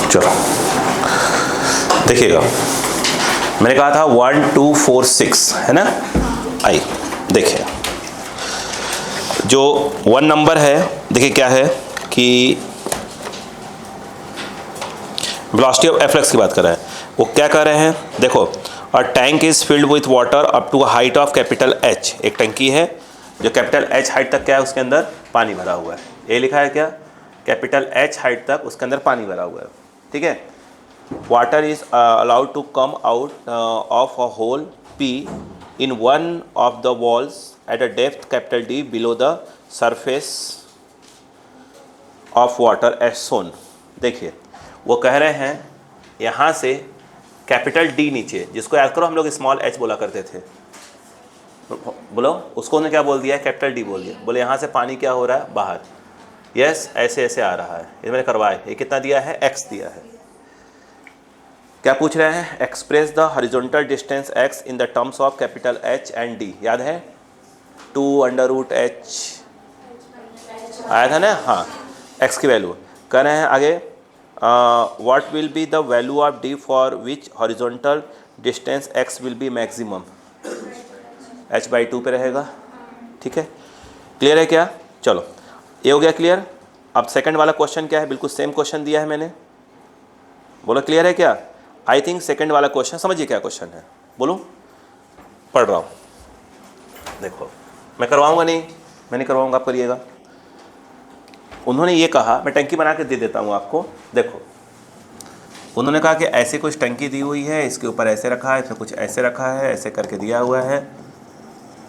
चलो देखिएगा, मैंने कहा था 1 2 4 6 है ना। आई देखिए जो 1 नंबर है, देखिए क्या है कि वेलोसिटी ऑफ एफ्लक्स की बात कर रहे हैं। वो क्या कर रहे हैं, देखो a tank is filled with water up to height of capital H. एक टंकी है जो कैपिटल एच हाइट तक क्या है, उसके अंदर पानी भरा हुआ है। ये लिखा है क्या, कैपिटल एच हाइट तक उसके अंदर पानी भरा हुआ है, ठीक है। Water is allowed to come out of a hole P in one of the walls at a depth capital D below the surface of water as shown. देखिए वो कह रहे हैं यहाँ से कैपिटल डी नीचे, जिसको याद करो हम लोग स्मॉल एच बोला करते थे, बोलो उसको उन्होंने क्या बोल दिया है, कैपिटल डी बोल दिया। बोले यहाँ से पानी क्या हो रहा है, बाहर, यस ऐसे ऐसे आ रहा है। ये मैंने करवाया, ये कितना दिया है, एक्स दिया है। क्या पूछ रहे हैं, express the horizontal distance x in the terms of capital H and D. याद है 2√h आया था ना, हाँ एक्स की वैल्यू कह रहे हैं आगे। What will be the value of D for which horizontal distance x will be maximum, h/2 पे रहेगा, ठीक है। क्लियर है क्या, चलो ये हो गया क्लियर। अब सेकंड वाला क्वेश्चन क्या है, बिल्कुल सेम क्वेश्चन दिया है मैंने, बोलो क्लियर है क्या। आई थिंक सेकंड वाला क्वेश्चन समझिए क्या क्वेश्चन है, बोलो पढ़ रहा हूँ। देखो मैं करवाऊँगा नहीं, मैं नहीं करवाऊँगा, आप करिएगा। उन्होंने ये कहा, मैं टंकी बना के दे देता हूँ आपको। देखो उन्होंने कहा कि ऐसे कुछ टंकी दी हुई है, इसके ऊपर ऐसे रखा है, इसमें कुछ ऐसे रखा है, ऐसे करके दिया हुआ है,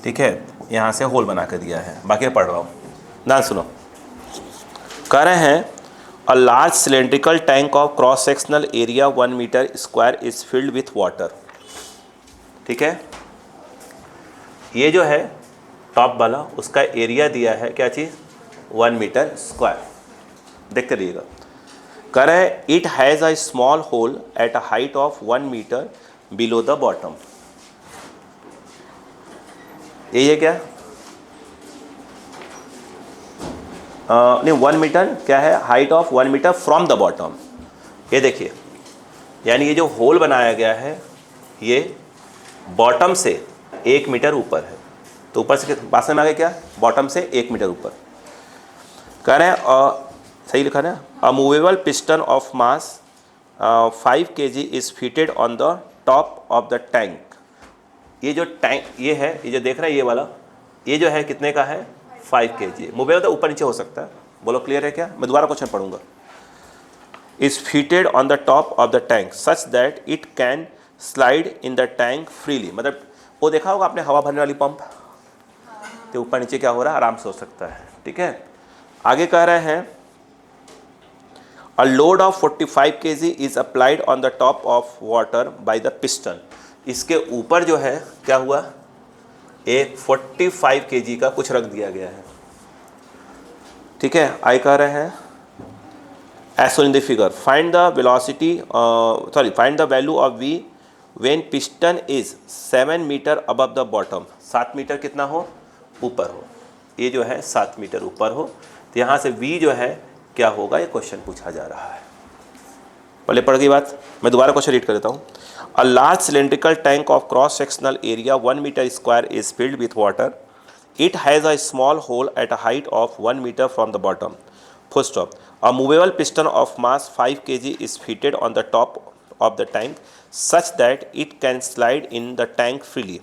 ठीक है। यहाँ से होल बना के दिया है, बाकी पढ़ रहा हूँ, ध्यान सुनो। कह रहे हैं a large cylindrical tank of cross sectional area 1 metre square is filled with water, ठीक है। ये जो है टॉप वाला, उसका एरिया दिया है क्या चीज़, 1 मीटर स्क्वायर। देखते रहिएगा। कह रहे हैं it has a small hole at a height of 1 metre below the bottom. यही है क्या, नहीं 1 मीटर क्या है, height of 1 metre from the bottom. ये देखिए, यानी ये जो होल बनाया गया है ये बॉटम से 1 मीटर ऊपर है। तो ऊपर से बात में आ गया क्या, बॉटम से 1 मीटर ऊपर। कह रहे हैं सही लिखा ना, अ movable piston of mass 5 kg is fitted on the top of the tank. ये जो टैंक ये है, ये जो देख रहे हैं ये वाला, ये जो है कितने का है, 5 kg। मूवेबल तो ऊपर नीचे हो सकता है, बोलो क्लियर है क्या। मैं दोबारा क्वेश्चन पढ़ूंगा। Is fitted on the top of the tank such that it can slide in the tank freely. मतलब वो देखा होगा आपने हवा भरने वाली पंप, तो ऊपर नीचे क्या हो रहा है, आराम से हो सकता है, ठीक है। आगे कह रहे हैं a load of 45 kg is applied on the top of water by the piston. इसके ऊपर जो है क्या हुआ, एक 45 kg का कुछ रख दिया गया है, ठीक है। आई कह रहे हैं as shown in the figure find the velocity find the value of v when piston is 7 metre above the bottom. 7 metre कितना हो, ऊपर हो, ये जो है 7 मीटर ऊपर हो, तो यहाँ से v जो है क्या होगा, ये क्वेश्चन पूछा जा रहा है। पहले पढ़ गई बात, मैं दोबारा क्वेश्चन रीड कर देता हूँ। A large cylindrical tank of cross sectional area 1 metre square is filled with water. It has a small hole at a height of 1 metre from the bottom. Full stop. A movable piston of mass 5 kg is fitted on the top of the tank such that it can slide in the tank freely.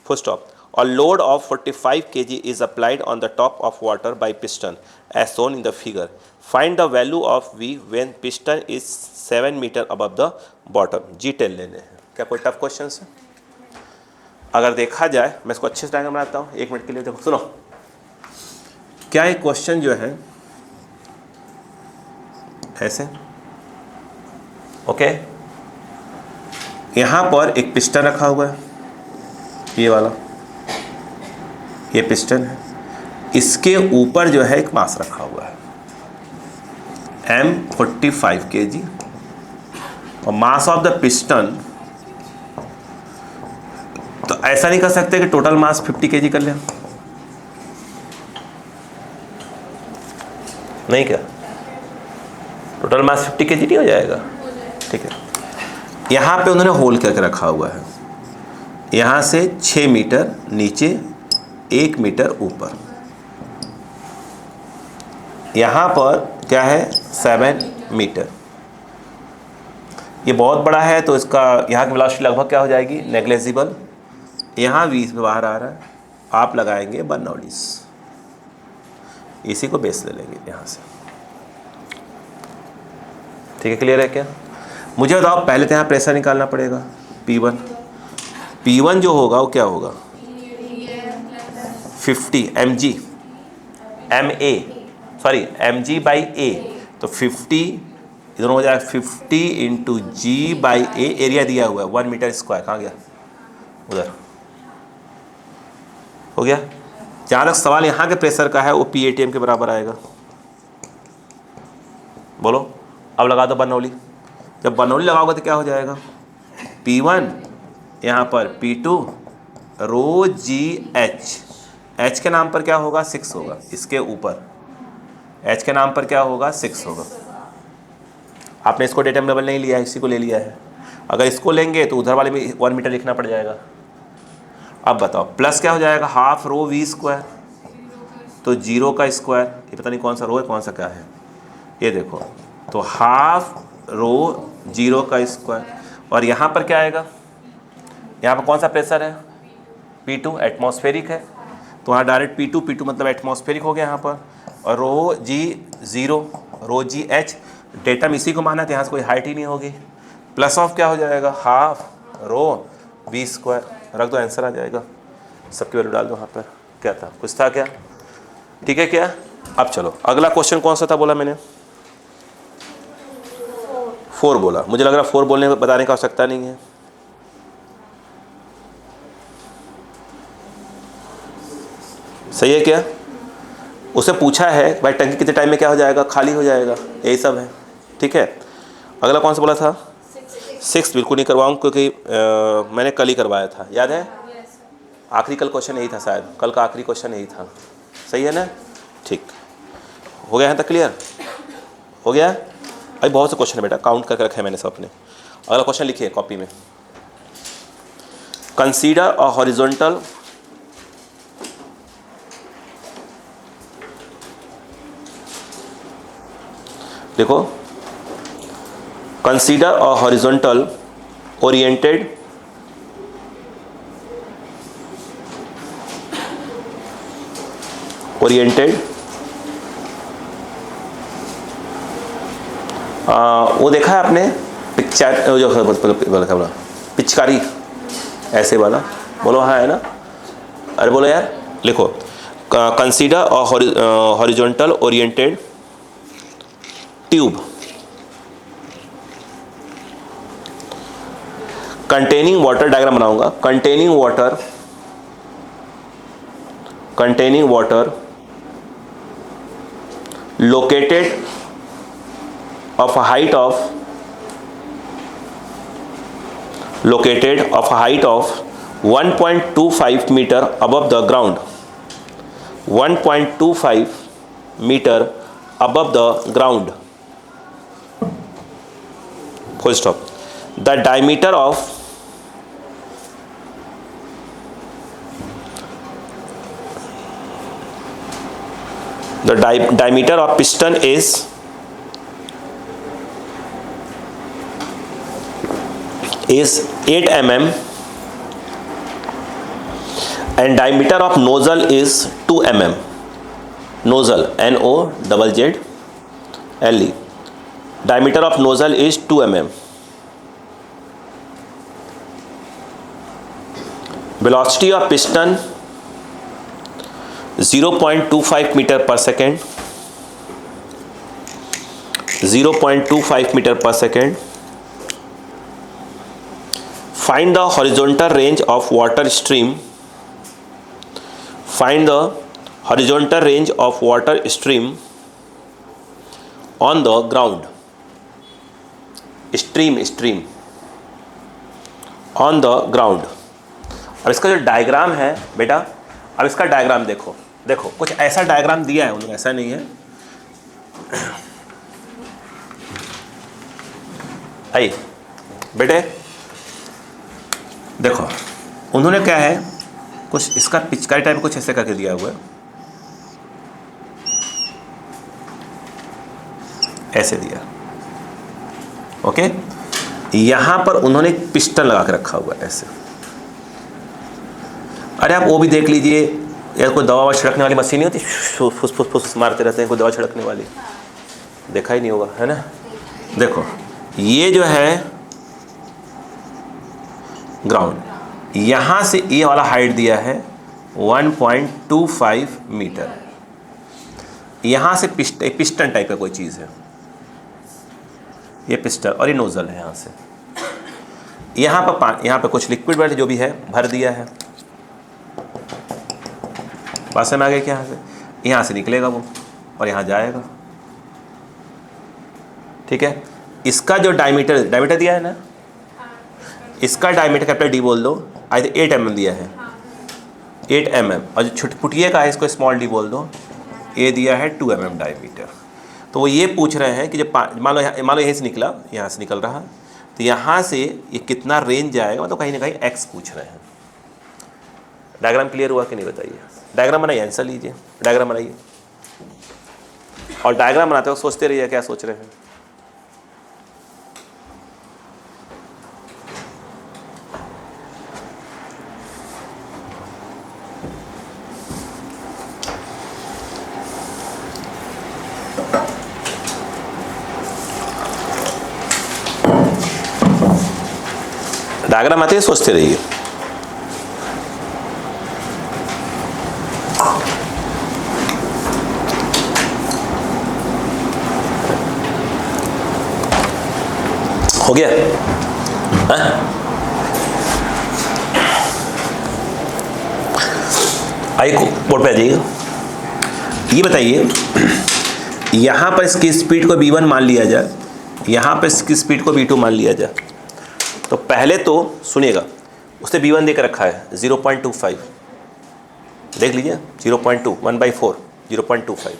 Full stop. A load of 45 kg is applied on the top of water by piston as shown in the figure. Find the value of V when piston is 7 meter above the bottom. G10 लेने हैं। क्या कोई tough question है? अगर देखा जाए, मैं इसको अच्छे से डायग्राम बनाता हूँ, 1 मिनट के लिए देखो, सुनो। क्या एक क्वेश्चन जो है ऐसे, ओके, यहाँ पर एक पिस्टन रखा हुआ है, ये वाला, ये पिस्टन है, इसके ऊपर जो है एक मास रखा हुआ है M45 kg और मास ऑफ द पिस्टन। तो ऐसा नहीं कर सकते कि टोटल मास 50 kg कर लें, नहीं क्या, टोटल मास 50 kg नहीं हो जाएगा। ठीक है, यहाँ पे उन्होंने होल करके रखा हुआ है, यहाँ से 6 मीटर नीचे, 1 मीटर ऊपर, यहाँ पर क्या है 7 मीटर। ये बहुत बड़ा है तो इसका यहाँ की वेलोसिटी लगभग क्या हो जाएगी, नेग्लेजिबल। यहाँ 20 में बाहर आ रहा है, आप लगाएंगे बर्नौलीज, इसी को बेस ले लेंगे यहाँ से। ठीक है, क्लियर है क्या? मुझे बताओ, पहले तो यहाँ प्रेशर निकालना पड़ेगा P1। P1 जो होगा वो क्या होगा 50 mg mg/a, तो 50 इधर हो जाएगा 50 × g/a, एरिया दिया हुआ है 1 मीटर स्क्वायर। कहाँ गया, उधर हो गया। जहाँ तक सवाल यहाँ के प्रेशर का है वो PATM के बराबर आएगा। बोलो, अब लगा दो बर्नौली। जब बर्नौली लगाओगे तो क्या हो जाएगा, P1 यहाँ पर P2 ρgh, H के नाम पर क्या होगा 6 होगा, इसके ऊपर H के नाम पर क्या होगा 6 होगा। आपने इसको डेटम लेवल नहीं लिया है, इसी को ले लिया है। अगर इसको लेंगे तो उधर वाले में 1 मीटर लिखना पड़ जाएगा। अब बताओ प्लस क्या हो जाएगा, हाफ रो v², तो 0 का स्क्वायर, ये पता नहीं कौन सा रो है कौन सा क्या है, ये देखो, तो हाफ रो 0 का स्क्वायर। और यहाँ पर क्या आएगा, यहाँ पर कौन सा प्रेशर है P2, एटमॉस्फेरिक है, तो वहाँ डायरेक्ट P2 मतलब एटमॉस्फेरिक हो गया यहाँ पर। और ρg0 ρgh डेटम इसी को माना है, तो यहाँ से कोई हाइट ही नहीं होगी। प्लस ऑफ क्या हो जाएगा, हाफ रो v², रख दो, आंसर आ जाएगा। सबकी वैल्यू डाल दो वहाँ पर। क्या था, कुछ था क्या? ठीक है क्या? अब चलो अगला क्वेश्चन कौन सा था बोला मैंने, 4 बोला। मुझे लग रहा 4 बोलने बताने का आवश्यकता नहीं है। सही है क्या? उसे पूछा है भाई टंकी कितने टाइम में क्या हो जाएगा, खाली हो जाएगा, यही सब है। ठीक है, अगला कौन सा बोला था, 6 बिल्कुल नहीं करवाऊँ क्योंकि मैंने कल ही करवाया था, याद है? आखिरी कल क्वेश्चन यही था, शायद कल का आखिरी क्वेश्चन यही था। सही है ना? ठीक हो गया, यहाँ तक क्लियर हो गया? अभी बहुत से क्वेश्चन है बेटा, काउंट करके रखे हैं मैंने सब अपने। अगला क्वेश्चन लिखिए कॉपी में, कंसीडर अ हॉरिजॉन्टल देखो, कंसीडर अ हॉरिजॉन्टल ओरिएंटेड वो देखा है आपने पिक्चर जो पिचकारी ऐसे वाला, बोलो हाँ है ना? अरे बोलो यार, लिखो consider a horizontal oriented tube containing water, diagram बनाऊंगा, containing water located of a height of 1.25 meter above the ground, 1.25 meter above the ground, full stop. The diameter of piston is 8 mm and diameter of nozzle is 2 mm. Nozzle, NOZZLE, diameter of nozzle is 2 mm. Velocity of piston 0.25 meter per second, 0.25 meter per second. Find the horizontal range of water stream. Find the horizontal range of water stream on the ground. Stream on the ground. अब इसका जो diagram है बेटा, अब इसका diagram देखो कुछ ऐसा डायग्राम दिया है उन्होंने, ऐसा नहीं है। आइए बेटे, देखो उन्होंने क्या है, कुछ इसका पिचकारी टाइप कुछ ऐसे करके दिया हुआ है, ऐसे दिया, ओके। यहां पर उन्होंने पिस्टन लगा के रखा हुआ है ऐसे। अरे आप वो भी देख लीजिए यार, कोई दवा छिड़कने वाली मशीन नहीं होती, फुस फुस फुस मारते रहते हैं, कोई दवा छिड़कने वाली, देखा ही नहीं होगा, है ना। देखो ये जो है ग्राउंड, यहाँ से ये वाला हाइट दिया है 1.25 मीटर। यहाँ से पिस्टन टाइप का कोई चीज़ है, ये पिस्टन और ये नोजल है। यहाँ से यहाँ पर कुछ लिक्विड वाले जो भी है भर दिया है, बात समझ आ गई क्या। यहाँ से निकलेगा वो और यहाँ जाएगा, ठीक है। इसका जो डायमीटर दिया है ना, इसका डायमीटर कैपिटल डी बोल दो, आई 8 mm दिया है, 8 mm, और जो छुटपुटिए का है इसको स्मॉल डी बोल दो, ये दिया है 2 mm डायमीटर। तो वो ये पूछ रहे हैं कि जब मान लो यहीं से निकला, यहाँ से निकल रहा, तो यहाँ से ये कितना रेंज जाएगा, मतलब कहीं ना कहीं एक्स पूछ रहे हैं। डायग्राम क्लियर हुआ कि नहीं बताइए। डायग्राम बनाइए, आंसर लीजिए, डायग्राम बनाइए, और डायग्राम बनाते वक्त सोचते रहिए क्या सोच रहे हैं। डायग्राम आते ही सोचते रहिए। हो गया? आइए बोर्ड पे आ जाइए। ये बताइए, यहाँ पर इसकी स्पीड को v1 मान लिया जाए, यहाँ पर इसकी स्पीड को v2 मान लिया जाए। तो पहले तो सुनिएगा, उसने v1 देकर रखा है 0.25, देख लीजिए 0.2, 1/4, 0.25।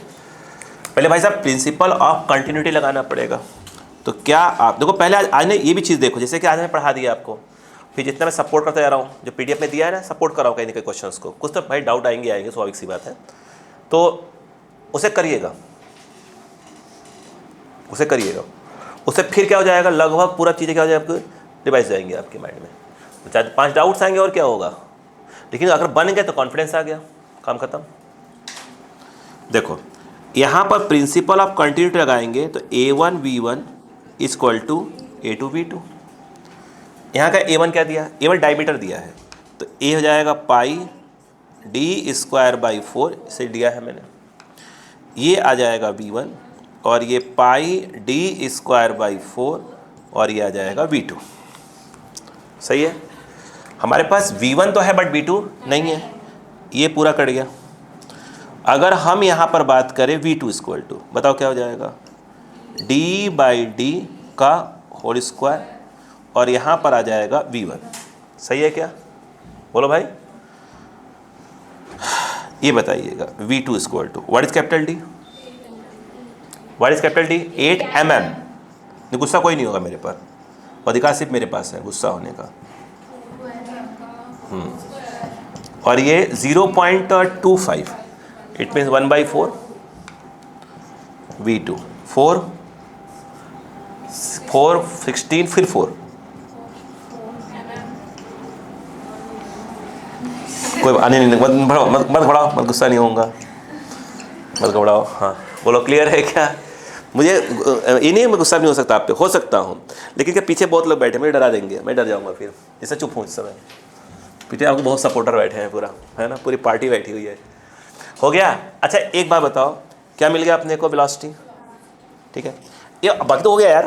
पहले भाई साहब प्रिंसिपल ऑफ कंटिन्यूटी लगाना पड़ेगा। तो क्या आप देखो, पहले आज ने ये भी चीज़ देखो, जैसे कि आज मैंने पढ़ा दिया आपको, फिर जितना मैं सपोर्ट करता जा रहा हूँ, जो पीडीएफ में दिया है ना, सपोर्ट कर रहा हूँ कहीं ना कहीं क्वेश्चंस को, कुछ तो भाई डाउट आएंगे, स्वाभाविक सी बात है, तो उसे करिएगा, उससे फिर क्या हो जाएगा, लगभग पूरा चीज़ें क्या हो जाएगा, आपको रिवाइज जाएंगे आपके माइंड में। चाहे 5 डाउट्स आएंगे और क्या होगा, लेकिन अगर बन गए तो कॉन्फिडेंस आ गया, काम खत्म। देखो यहाँ पर प्रिंसिपल ऑफ कंटिन्यूटी लगाएंगे तो a1 v1 equal to a2 v2। यहाँ का a1 क्या दिया, a1 डायमीटर दिया है, तो a हो जाएगा पाई d²/4, इसे दिया है मैंने, ये आ जाएगा v1, और ये पाई d²/4, और ये आ जाएगा v2। सही है। हमारे पास v1 तो है बट v2 नहीं है, ये पूरा कट गया। अगर हम यहाँ पर बात करें v2 इक्वल टू, बताओ क्या हो जाएगा, d/d का होल स्क्वायर, और यहाँ पर आ जाएगा v1। सही है क्या, बोलो भाई। ये बताइएगा v2 equal to what is capital D, 8 mm। गुस्सा कोई नहीं होगा मेरे पर, अधिकार सिर्फ मेरे पास है गुस्सा होने का। और ये 0.25, इट मीन्स 1/4 v2, 4 16 फिर 4, कोई आने नहीं, मत बढ़ाओ, मत गुस्सा नहीं होऊंगा, मत घबराओ। हाँ बोलो, क्लियर है क्या। मुझे ये नहीं, मैं गुस्सा नहीं हो सकता आप पे, हो सकता हूँ, लेकिन क्या पीछे बहुत लोग बैठे, मुझे डरा देंगे, मैं डर जाऊँगा फिर, इससे चुप हूँ इस समय। पीछे आपको बहुत सपोर्टर बैठे हैं, पूरा है ना, पूरी पार्टी बैठी हुई है। हो गया। अच्छा एक बात बताओ, क्या मिल गया अपने को, वेलोसिटी, ठीक है, ये बाकी तो हो गया यार।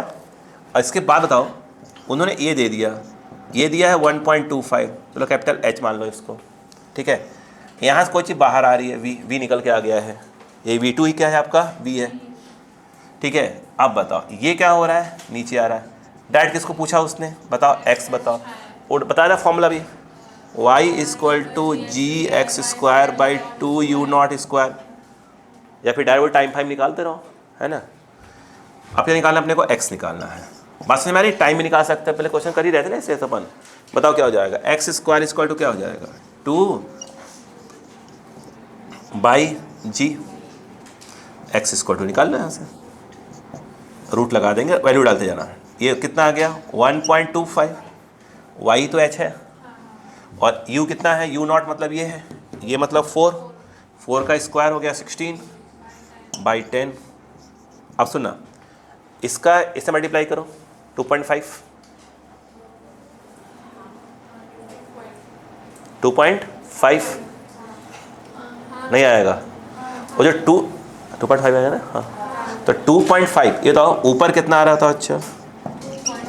और इसके बाद बताओ, उन्होंने ये दे दिया, ये दिया है 1.25, चलो कैपिटल H मान लो इसको, ठीक है। यहाँ से कोई चीज़ बाहर आ रही है, v निकल के आ गया है, ये v2 ही क्या है आपका, v है, ठीक है। अब बताओ ये क्या हो रहा है, नीचे आ रहा है। डायरेक्ट किसको पूछा उसने, बताओ x बताओ, और बता रहा फॉर्मूला भी, y equal to gx²/2 u0², या फिर डायरेक्ट टाइम फाइम निकालते रहो, है ना। अब क्या निकालना, अपने को x निकालना है। बात समझ में आ रही? टाइम भी निकाल सकते हैं, पहले क्वेश्चन कर ही रहते ना इससे अपन। बताओ क्या हो जाएगा, एक्स स्क्वायर इक्वल टू क्या हो जाएगा 2 by G, X square to निकाल लो यहाँ से, रूट लगा देंगे, वैल्यू डालते जाना। ये कितना आ गया 1.25, वाई तो एच है, और यू कितना है, यू नॉट मतलब ये है, ये मतलब 4 का स्क्वायर हो गया 16 बाई 10। अब सुनना, इसका इससे मल्टीप्लाई करो 2.5 नहीं आएगा, वो जो 2.5 आएगा ना, हाँ, तो 2.5 ये तो ऊपर कितना आ रहा था, अच्छा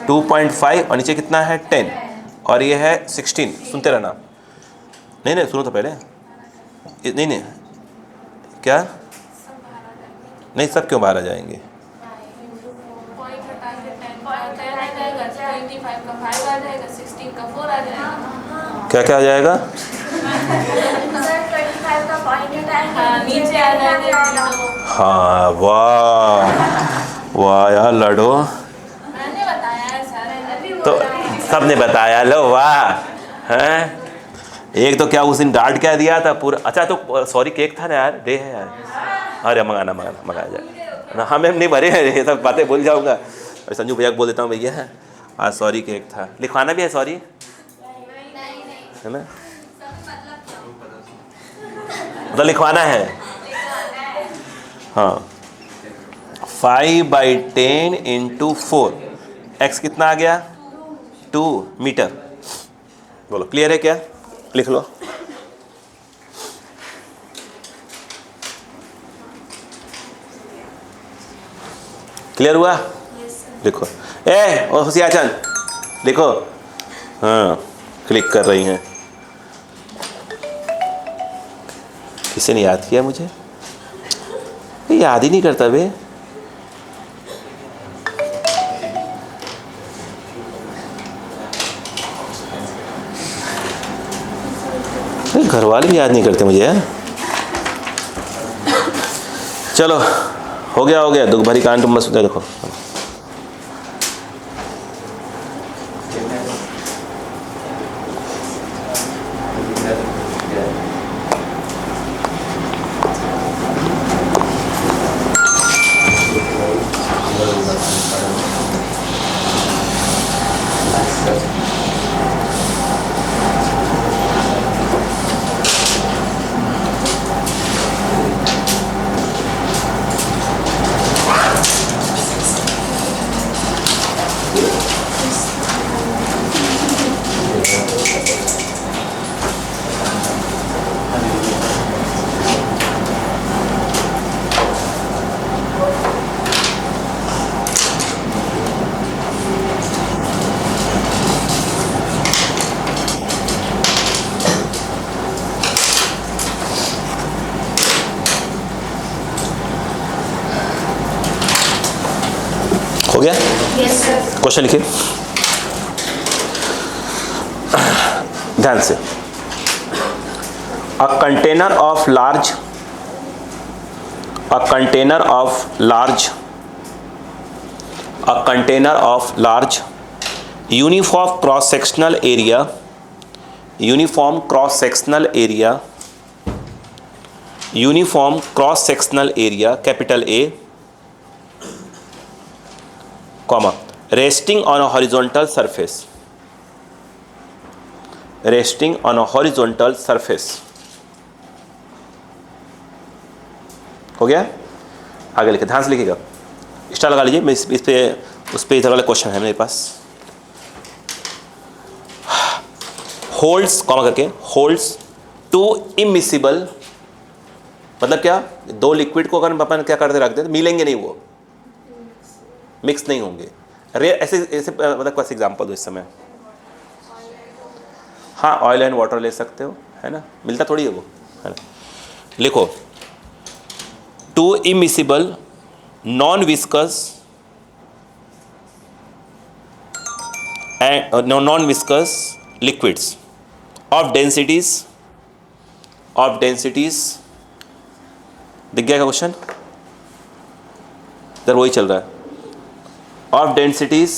2.5 और नीचे कितना है 10 और ये है 16। सुनते रहना, नहीं सुनो तो पहले, नहीं क्या, नहीं सब क्यों बाहर आ जाएंगे, क्या क्या आ जाएगा, नीचे आ जाएगा। हाँ वाह यार लड़ो, मैंने बताया सर, तो सब ने बताया, लो वाह हैं। एक तो क्या उस दिन डांट क्या दिया था पूरा, अच्छा तो सॉरी केक था ना यार, डे है यार, अरे मंगाया जाए ना, हम नहीं भरे हैं, ये सब बातें भूल जाऊंगा। और संजू भैया को बोल देता हूँ, भैया आज सॉरी केक था, लिखवाना भी है सॉरी, है ना, मतलब लिखवाना है, हाँ। 5/10 इंटू 4, एक्स कितना आ गया 2 मीटर। बोलो क्लियर है क्या, लिख लो। क्लियर हुआ, लिखो, ओ हुसियाचंद लिखो, हाँ क्लिक कर रही हैं, किसी ने याद किया मुझे, याद ही नहीं करता बे, घर वाले भी याद नहीं करते मुझे यार। चलो हो गया दुख भरी कांड तुम बस देखो। हो गया, क्वेश्चन लिखिए ध्यान से। A container of large uniform cross sectional area capital A, comma resting on a horizontal surface, हो गया। आगे लिखे, ध्यान से लिखिएगा, स्टार लगा लीजिए, मैं इस पे उस पे इधर वाला क्वेश्चन है मेरे पास। होल्ड्स कॉमा करके, होल्ड्स टू इमिसिबल, मतलब क्या, दो लिक्विड को अगर अपन क्या करते रख दें मिलेंगे नहीं, वो मिक्स नहीं होंगे। ऐसे मतलब कैसे एग्जांपल दो इस समय, हाँ ऑयल एंड वाटर ले सकते हो, है ना, मिलता थोड़ी है वो, है ना। लिखो to immiscible non viscous liquids of densities दिख गया का क्वेश्चन, इधर वही चल रहा है। Of densities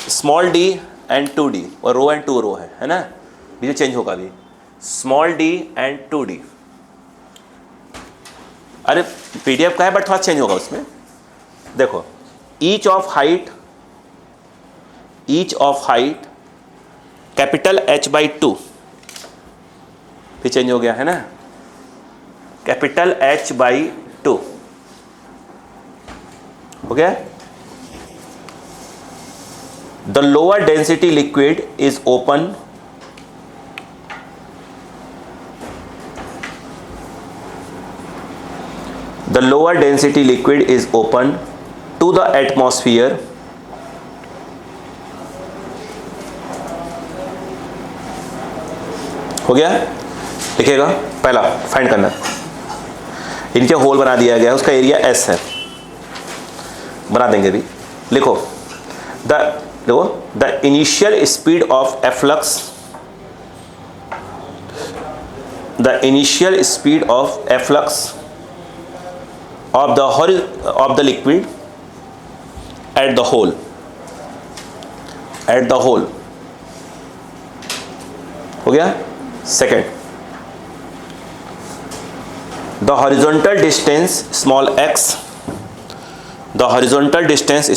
small D and 2d, और रो एंड 2 रो है ना, ये चेंज होगा अभी, स्मॉल डी एंड 2d। अरे पीडीएफ का है बट थोड़ा चेंज होगा उसमें। देखो each of height capital H/2, फिर चेंज हो गया है ना, कैपिटल H/2 हो गया। The lower density liquid is open to the atmosphere हो गया। लिखेगा पहला फाइंड करना, इनके होल बना दिया गया है, उसका एरिया S है, बना देंगे भी। लिखो the initial speed of efflux, of the liquid at the hole हो गया। Second, the horizontal distance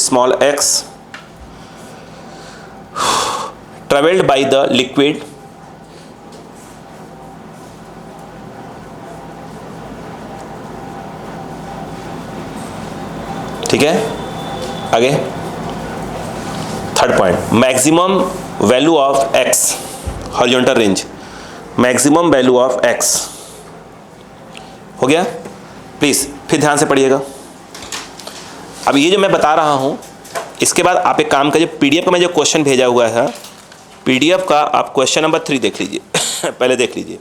small x traveled by the liquid ठीक है। आगे third point, maximum value of x, horizontal range, maximum value of x हो गया। Please फिर ध्यान से पढ़िएगा। अब ये जो मैं बता रहा हूं, इसके बाद आप एक काम करिए, पीडीएफ का मैं जो क्वेश्चन भेजा हुआ है, पीडीएफ का आप क्वेश्चन नंबर 3 देख लीजिए पहले देख लीजिए,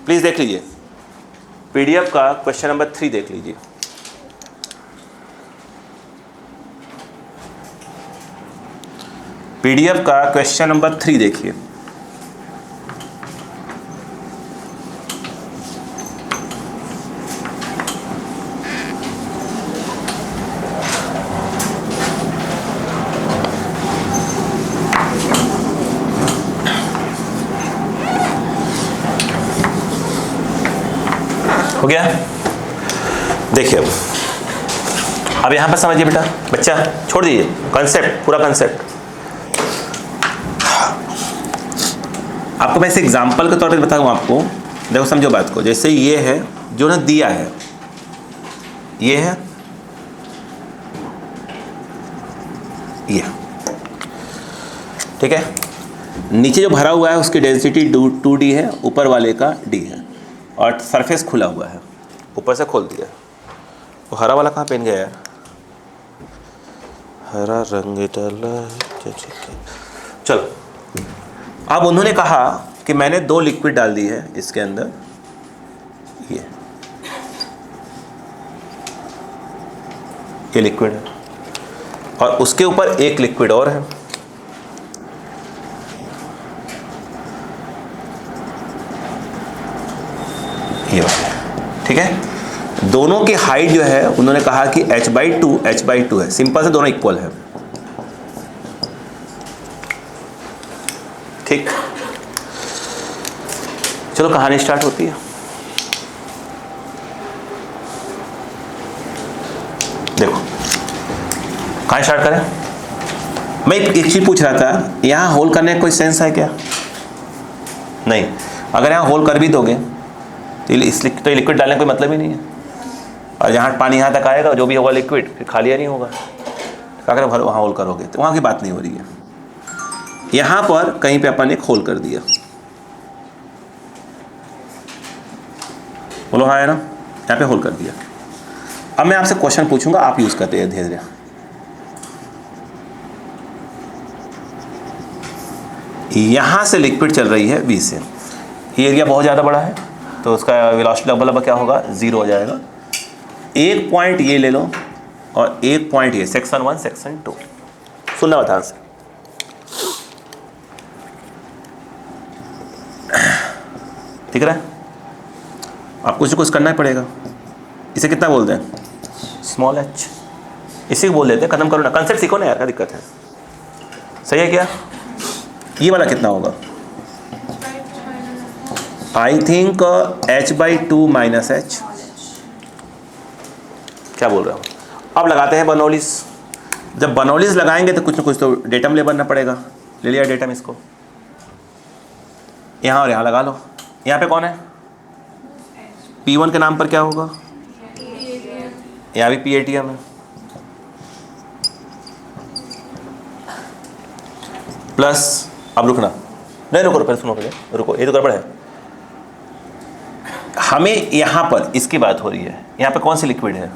प्लीज देख लीजिए, पीडीएफ का क्वेश्चन नंबर 3 देख लीजिए। पीडीएफ का क्वेश्चन नंबर 3 देखिए। हो गया। देखिए अब यहां पर समझिए बेटा, बच्चा छोड़ दीजिए कॉन्सेप्ट, पूरा कॉन्सेप्ट आपको मैं इसे एग्जाम्पल के तौर पर बताऊँ आपको। देखो समझो बात को, जैसे ये है जो ना दिया है, ये है ये, ठीक है। नीचे जो भरा हुआ है उसकी डेंसिटी 2d है, ऊपर वाले का d है, और सरफेस खुला हुआ है, ऊपर से खोल दिया। वो हरा वाला कहाँ पहन गया यार, हरा रंग डाला है। चलो अब उन्होंने कहा कि मैंने 2 लिक्विड डाल दी है इसके अंदर, ये लिक्विड है, और उसके ऊपर एक लिक्विड और है, ये वाला, ठीक है। दोनों की हाइट जो है उन्होंने कहा कि H/2 है, सिंपल से दोनों इक्वल है, ठीक। चलो कहानी स्टार्ट होती है। देखो कहां स्टार्ट करें। मैं एक चीज पूछ रहा था, यहां होल करने का कोई सेंस है क्या? नहीं। अगर यहां होल कर भी दोगे तो ये लिक्विड डालने का कोई मतलब ही नहीं है, और जहां पानी यहां तक आएगा, जो भी होगा लिक्विड फिर खाली नहीं होगा। अगर वहां होल करोगे तो वहां की बात नहीं हो रही है। यहां पर कहीं पे अपन एक होल कर दिया, बोलो हाँ है ना, यहाँ पे होल कर दिया। अब मैं आपसे क्वेश्चन पूछूंगा, आप यूज करते हैं धीरे धीरे। यहां से लिक्विड चल रही है V से, ये एरिया बहुत ज़्यादा बड़ा है तो उसका वेलोसिटी लगभग क्या होगा, 0 हो जाएगा। एक पॉइंट ये ले लो और एक पॉइंट ये, सेक्शन 1 सेक्शन 2, सुनना ध्यान से। ठीक है, आप कुछ करना ही पड़ेगा। इसे कितना बोलते हैं, स्मॉल h, इसी को बोल देते हैं, खत्म करो ना, कंसेप्ट सीखो ना यार, क्या दिक्कत है। सही है क्या? ये वाला कितना होगा? I think h/2 minus h। क्या बोल रहा हूँ? अब लगाते हैं बर्नौलीज। जब बर्नौलीज लगाएंगे तो कुछ ना कुछ तो डेटम ले बनना पड़ेगा। ले लिया डेटम, इसको यहाँ और यहाँ लगा लो। यहाँ पे कौन है? P1 के नाम पर क्या होगा? यहाँ भी PATM है, प्लस, अब रुकना, नहीं रुको पहले सुनो, पहले रुको, ये तो गड़बड़ है। हमें यहाँ पर इसकी बात हो रही है, यहाँ पे कौन सी लिक्विड है?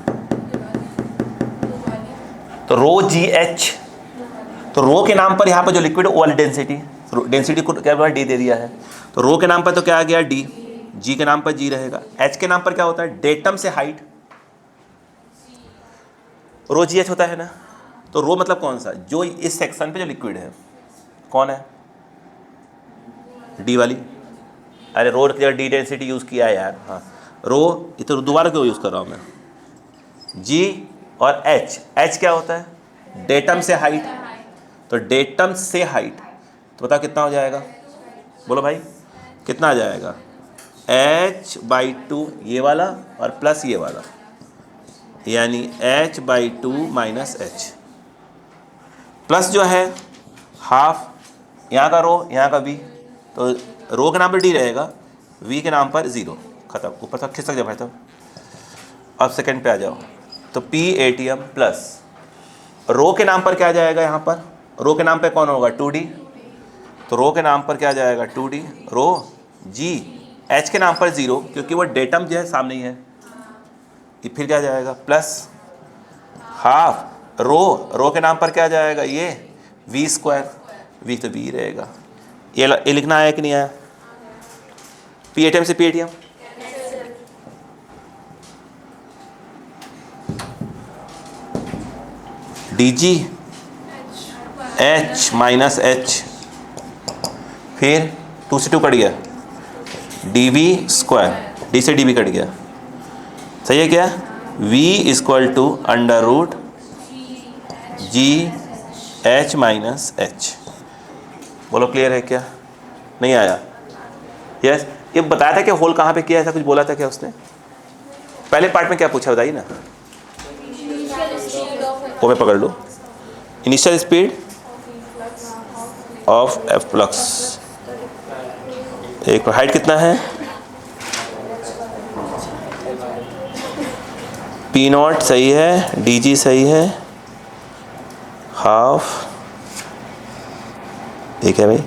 तो रो GH, तो रो के नाम पर यहाँ पर जो लिक्विड है वो वाली डेंसिटी, डेंसिटी को क्या डी दे दिया है, तो रो के नाम पर तो क्या आ गया D, G के नाम पर G रहेगा, H के नाम पर क्या होता है? डेटम से हाइट, रो GH होता है ना। तो रो मतलब कौन सा? जो इस सेक्शन पे जो लिक्विड है, कौन है? D वाली। अरे रो की जगह D डेंसिटी यूज़ किया है यार। हाँ, रो, ये तो दोबारा क्यों यूज़ कर रहा हूँ मैं? G और H क्या होता है? डेटम से हाइट, तो डेटम से हाइट, तो बताओ कितना हो जाएगा? बोलो भाई, कितना आ जाएगा? h/2 ये वाला और प्लस ये वाला, यानी h/2 माइनस h, प्लस जो है हाफ, यहाँ का रो यहाँ का v, तो रो के नाम पर d रहेगा, v के नाम पर 0, खत्म। ऊपर तक खिसक जाए भाई। तब अब सेकंड पे आ जाओ, तो PATM प्लस रो के नाम पर क्या जाएगा? यहाँ पर रो के नाम पे कौन होगा? 2D, तो रो के नाम पर क्या जाएगा? 2D, रो G, H के नाम पर 0, क्योंकि वो डेटम जो है सामने ही है, ये फिर क्या जाएगा? प्लस हाफ रो के नाम पर क्या जाएगा? ये V², V तो V रहेगा। ये लिखना आया कि नहीं आया? PATM से PATM, DG H minus H, फिर 2 से 2 कट गया, DV², D से DV कट गया। सही है क्या? V = √GH minus H। बोलो क्लियर है क्या? नहीं आया? यस। ये बताया था कि होल कहाँ पे किया, ऐसा कुछ बोला था क्या उसने? पहले पार्ट में क्या पूछा बताइए ना, वो मैं पकड़ लूँ। इनिशियल स्पीड ऑफ फ्लक्स, एक हाइट कितना है? P0 सही है, DG सही है, हाफ, ठीक है भाई।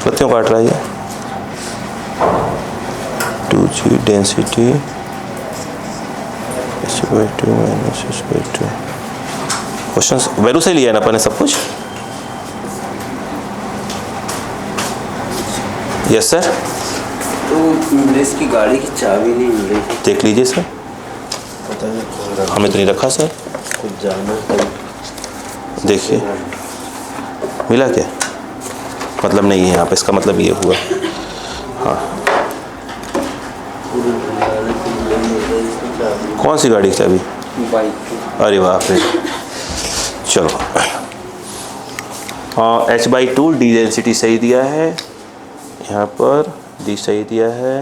पत्तियों काट रहा है 2G density h/2 minus h/2। Question value से लिया ना अपन ने सब कुछ? Yes sir. तो इसकी गाड़ी की चाबी नहीं मिल रही। देख लीजिए सर। पता नहीं, हमें तो नहीं रखा सर। कुछ जाना है। देखिए मिला क्या? मतलब नहीं है यहाँ पे, इसका मतलब ये हुआ। हाँ, कौन सी गाड़ी की चाबी? बाइक। अरे बाप रे। चलो, हाँ, h/2 D डेंसिटी सही दिया है, यहाँ पर D सही दिया है,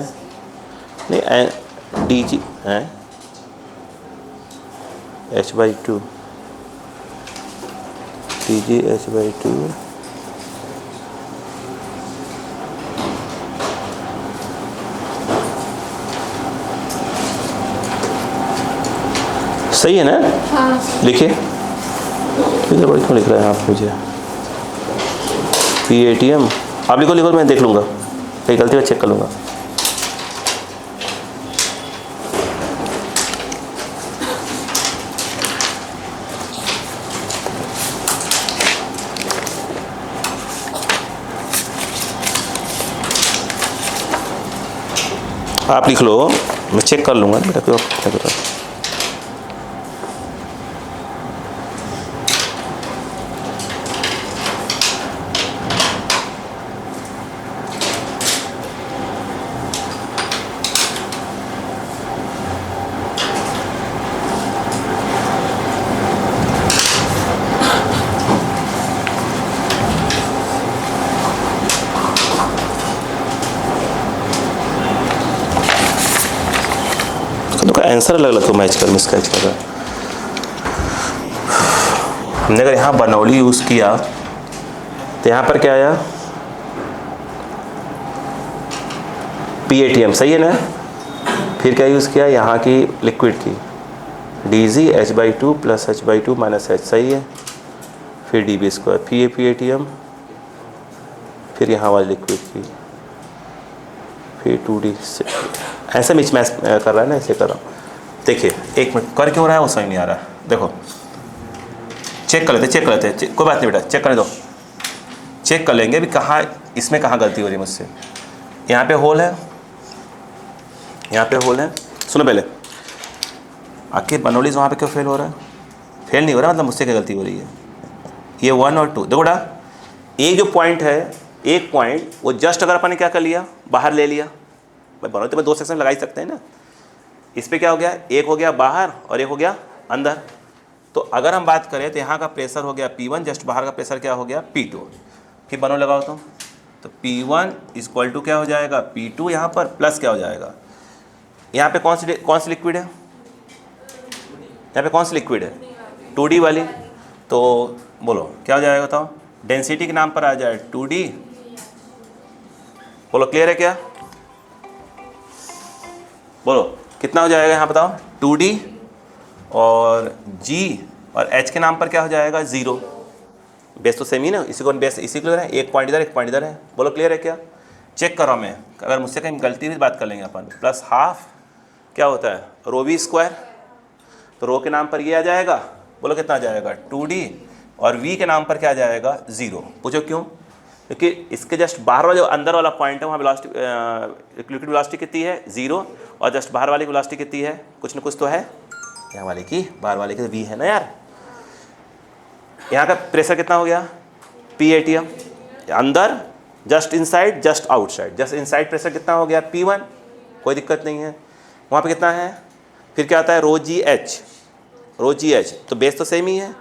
नहीं DG है h/2, DG h/2, सही है ना? हाँ। लिखिए, क्यों लिख रहे हैं आप मुझे? PATM आप लिखो, मैं देख लूँगा, कहीं गलती का चेक कर लूँगा। आप लिख लो, मैं चेक कर लूँगा बेटा, क्यों क्या कर रहा है। आंसर अलग अलग तो मैच कर मिसकैच कर रहा है। हमने अगर यहाँ बर्नौली यूज़ किया तो यहाँ पर क्या आया, PATM, सही है ना। फिर क्या यूज़ किया, यहाँ की लिक्विड की DG H/2 + H/2 - H, सही है। फिर DB², PATM, फिर यहाँ वाली लिक्विड की, फिर 2D से ऐसे मिच मैच कर रहा है ना, ऐसे कर रहा हूँ। देखिए एक मिनट, कर क्यों रहा है वो समझ नहीं आ रहा है। देखो चेक कर लेते, कोई बात नहीं बेटा, चेक करने दो, चेक कर लेंगे भी कहाँ इसमें कहाँ गलती हो रही है मुझसे। यहाँ पे होल है, यहाँ पे होल है। सुनो पहले, आखिर बनोलीज वहाँ पे क्यों फेल हो रहा है? फेल नहीं हो रहा, मतलब मुझसे क्या गलती हो रही है। ये 1 और 2 देखो बेटा, एक जो पॉइंट है, एक पॉइंट वो जस्ट अगर अपन ने क्या कर लिया, बाहर ले लिया। भाई बनोली तो मैं 2 सेक्शन लगा ही सकते हैं ना। इस पर क्या हो गया, एक हो गया बाहर और एक हो गया अंदर। तो अगर हम बात करें तो यहाँ का प्रेशर हो गया P1, जस्ट बाहर का प्रेशर क्या हो गया P2। फिर बनोली लगाओ तो P1 = क्या हो जाएगा, P2 यहाँ पर प्लस क्या हो जाएगा, यहाँ पे कौन सी लिक्विड है, यहाँ पे कौन सी लिक्विड है, 2D वाली। तो बोलो क्या हो जाएगा, बताओ। डेंसिटी के नाम पर आ जाए 2D, बोलो क्लियर है क्या, बोलो कितना हो जाएगा यहाँ बताओ, 2D और G और H के नाम पर क्या हो जाएगा, 0। बेस तो सेम ही ना, इसी को बेस इसी क्लियर है, एक पॉइंट इधर एक पॉइंट इधर है। बोलो क्लियर है क्या। चेक कर रहा हूँ मैं, अगर मुझसे कहीं गलती हुई बात कर लेंगे अपन। +½ क्या होता है, ρV², तो रो के नाम पर ये आ जाएगा, बोलो कितना आ जाएगा 2D, और V के नाम पर क्या आ जाएगा 0। पूछो क्यों, क्योंकि इसके जस्ट बाहर वाला जो अंदर वाला पॉइंट है वहाँ वेलोसिटी, लिक्विड वेलोसिटी कितनी है 0, और जस्ट बाहर वाली की वेलोसिटी कितनी है, कुछ न कुछ तो है, यहाँ वाले की बाहर वाले की V है ना यार। यहाँ का प्रेशर कितना हो गया, PATM, अंदर just inside just outside, just inside pressure कितना हो गया P1, कोई दिक्कत नहीं है। वहाँ पे कितना है, फिर क्या आता है ρGH, तो बेस तो सेम ही है,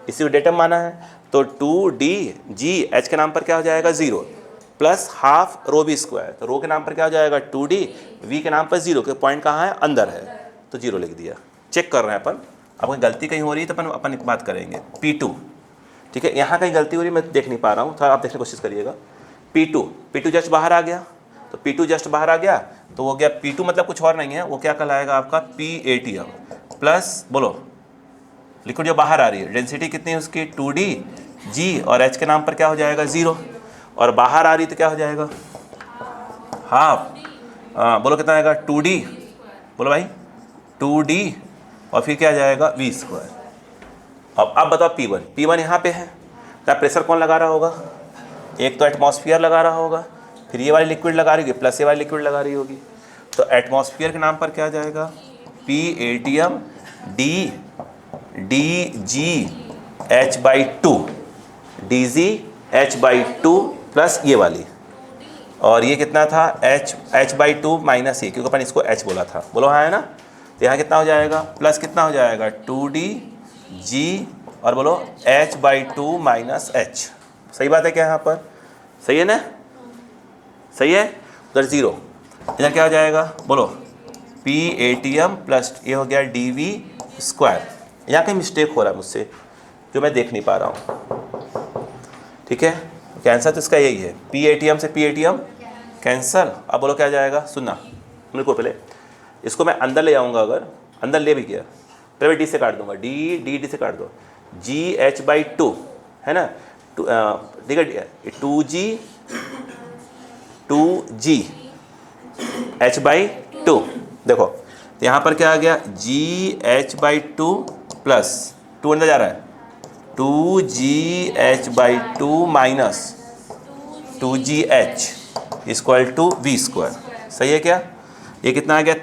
इसी को डेटम माना है। तो 2DGH के नाम पर क्या हो जाएगा 0, +½ ρV², तो रो के नाम पर क्या हो जाएगा 2D, V के नाम पर 0, के पॉइंट कहाँ है, अंदर है, तो 0 लिख दिया। चेक कर रहे हैं अपन, अब कोई गलती कहीं हो रही है तो अपन एक बात करेंगे। P2, ठीक है, यहाँ कहीं गलती हो रही है, मैं देख नहीं पा रहा हूँ, थोड़ा आप देखने की कोशिश करिएगा। P2 जस्ट बाहर आ गया, तो P2 जस्ट बाहर आ गया तो वो गया P2, मतलब कुछ और नहीं है, वो क्या कहलाएगा आपका PATM प्लस, बोलो लिक्विड जो बाहर आ रही है डेंसिटी कितनी है उसकी 2D, G और H के नाम पर क्या हो जाएगा 0, और बाहर आ रही तो क्या हो जाएगा हाफ, बोलो कितना आएगा 2D, बोलो भाई 2D, और फिर क्या आ जाएगा V²। अब बताओ P1 यहाँ पे है, क्या प्रेशर कौन लगा रहा होगा, एक तो एटमॉस्फेयर लगा रहा होगा, फिर ये वाली लिक्विड लगा रही होगी, प्लस ये वाली लिक्विड लगा रही होगी। तो एटमॉस्फेयर के नाम पर क्या आ जाएगा PATM DGH/2 प्लस ये वाली, और ये कितना था H/2 माइनस ये, क्योंकि अपन इसको H बोला था, बोलो हाँ है ना। तो यहाँ कितना हो जाएगा, प्लस कितना हो जाएगा 2DG और बोलो H/2 माइनस H। सही बात है क्या यहाँ पर, सही है ना, सही है। उधर 0, इधर क्या हो जाएगा, बोलो PATM प्लस ये हो गया DV²। यहाँ कहीं मिस्टेक हो रहा है मुझसे जो मैं देख नहीं पा रहा हूँ, ठीक है। कैंसर तो इसका यही है, PATM से PATM कैंसर। अब बोलो क्या आ जाएगा, सुनना मेरे को, पहले इसको मैं अंदर ले आऊँगा, अगर अंदर ले भी किया पहले D से काट दूंगा, D से काट दो, GH/2 है ना, ठीक है, 2G H/2, देखो तो यहाँ पर क्या आ गया GH/2 प्लस 2 अंदर जा रहा है 2GH/2 माइनस 2GH = V²। सही है क्या, ये कितना आ गया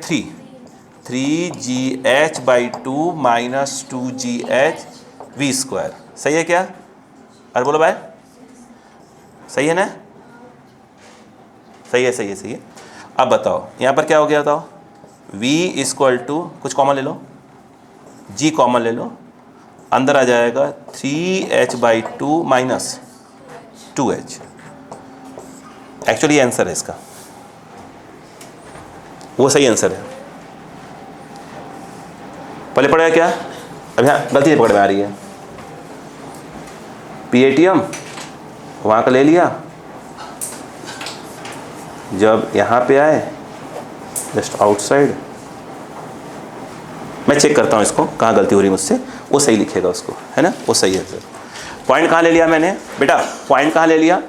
3GH/2 माइनस 2GH V²। सही है क्या, अरे बोलो भाई सही है ना, सही है। अब बताओ यहाँ पर क्या हो गया, बताओ V = कुछ कॉमन ले लो, G कॉमन ले लो, अंदर आ जाएगा 3H/2 minus 2H। Actually answer है इसका, वो सही आंसर है। पहले पढ़ेगा क्या, अब यहाँ गलती नहीं पकड़ में आ रही है। PATM वहाँ का ले लिया, जब यहाँ पे आए जस्ट आउटसाइड, मैं चेक करता हूँ इसको कहाँ गलती हो रही है मुझसे, वो सही लिखेगा उसको, है ना, वो सही है सर। पॉइंट कहाँ ले लिया मैंने बेटा, पॉइंट कहाँ ले लिया,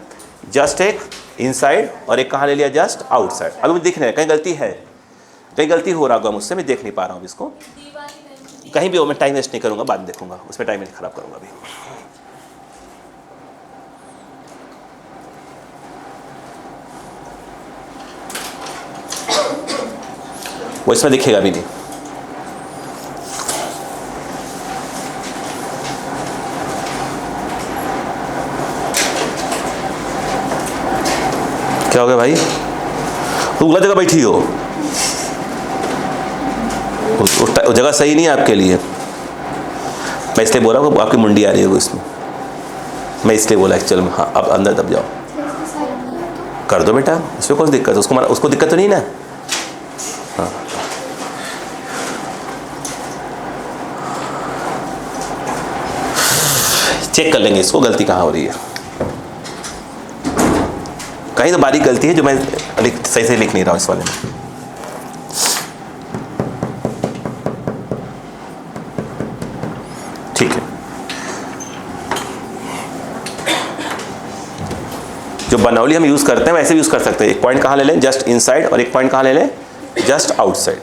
जस्ट एक इनसाइड और एक कहाँ ले लिया, जस्ट आउटसाइड। अभी मुझे दिख रहा है कहीं गलती है, कहीं गलती हो रहा होगा मुझसे, मैं देख नहीं पा रहा हूँ इसको, कहीं भी हो, मैं टाइम वेस्ट नहीं करूँगा, बाद में देखूँगा, उसमें टाइम नहीं खराब करूँगा अभी। वो इसमें दिखेगा भी नहीं। क्या हो गया भाई, तुम गलत जगह बैठी हो, उस जगह सही नहीं है आपके लिए। मैं इसलिए बोल रहा हूँ आपकी मुंडी आ रही है वो इसमें, मैं इसलिए बोला एक्चुअल में। हाँ अब अंदर दब जाओ, कर दो बेटा, इसमें कौन दिक्कत है, उसको दिक्कत तो नहीं ना। हाँ चेक कर लेंगे इसको गलती कहाँ हो रही है, कहीं तो बारीक गलती है जो मैं सही से लिख नहीं रहा हूँ इस वाले में। ठीक है, जो बनौली हम यूज़ करते हैं वैसे भी यूज़ कर सकते हैं। एक पॉइंट कहाँ ले लें, जस्ट इनसाइड, और एक पॉइंट कहाँ ले लें, जस्ट आउटसाइड।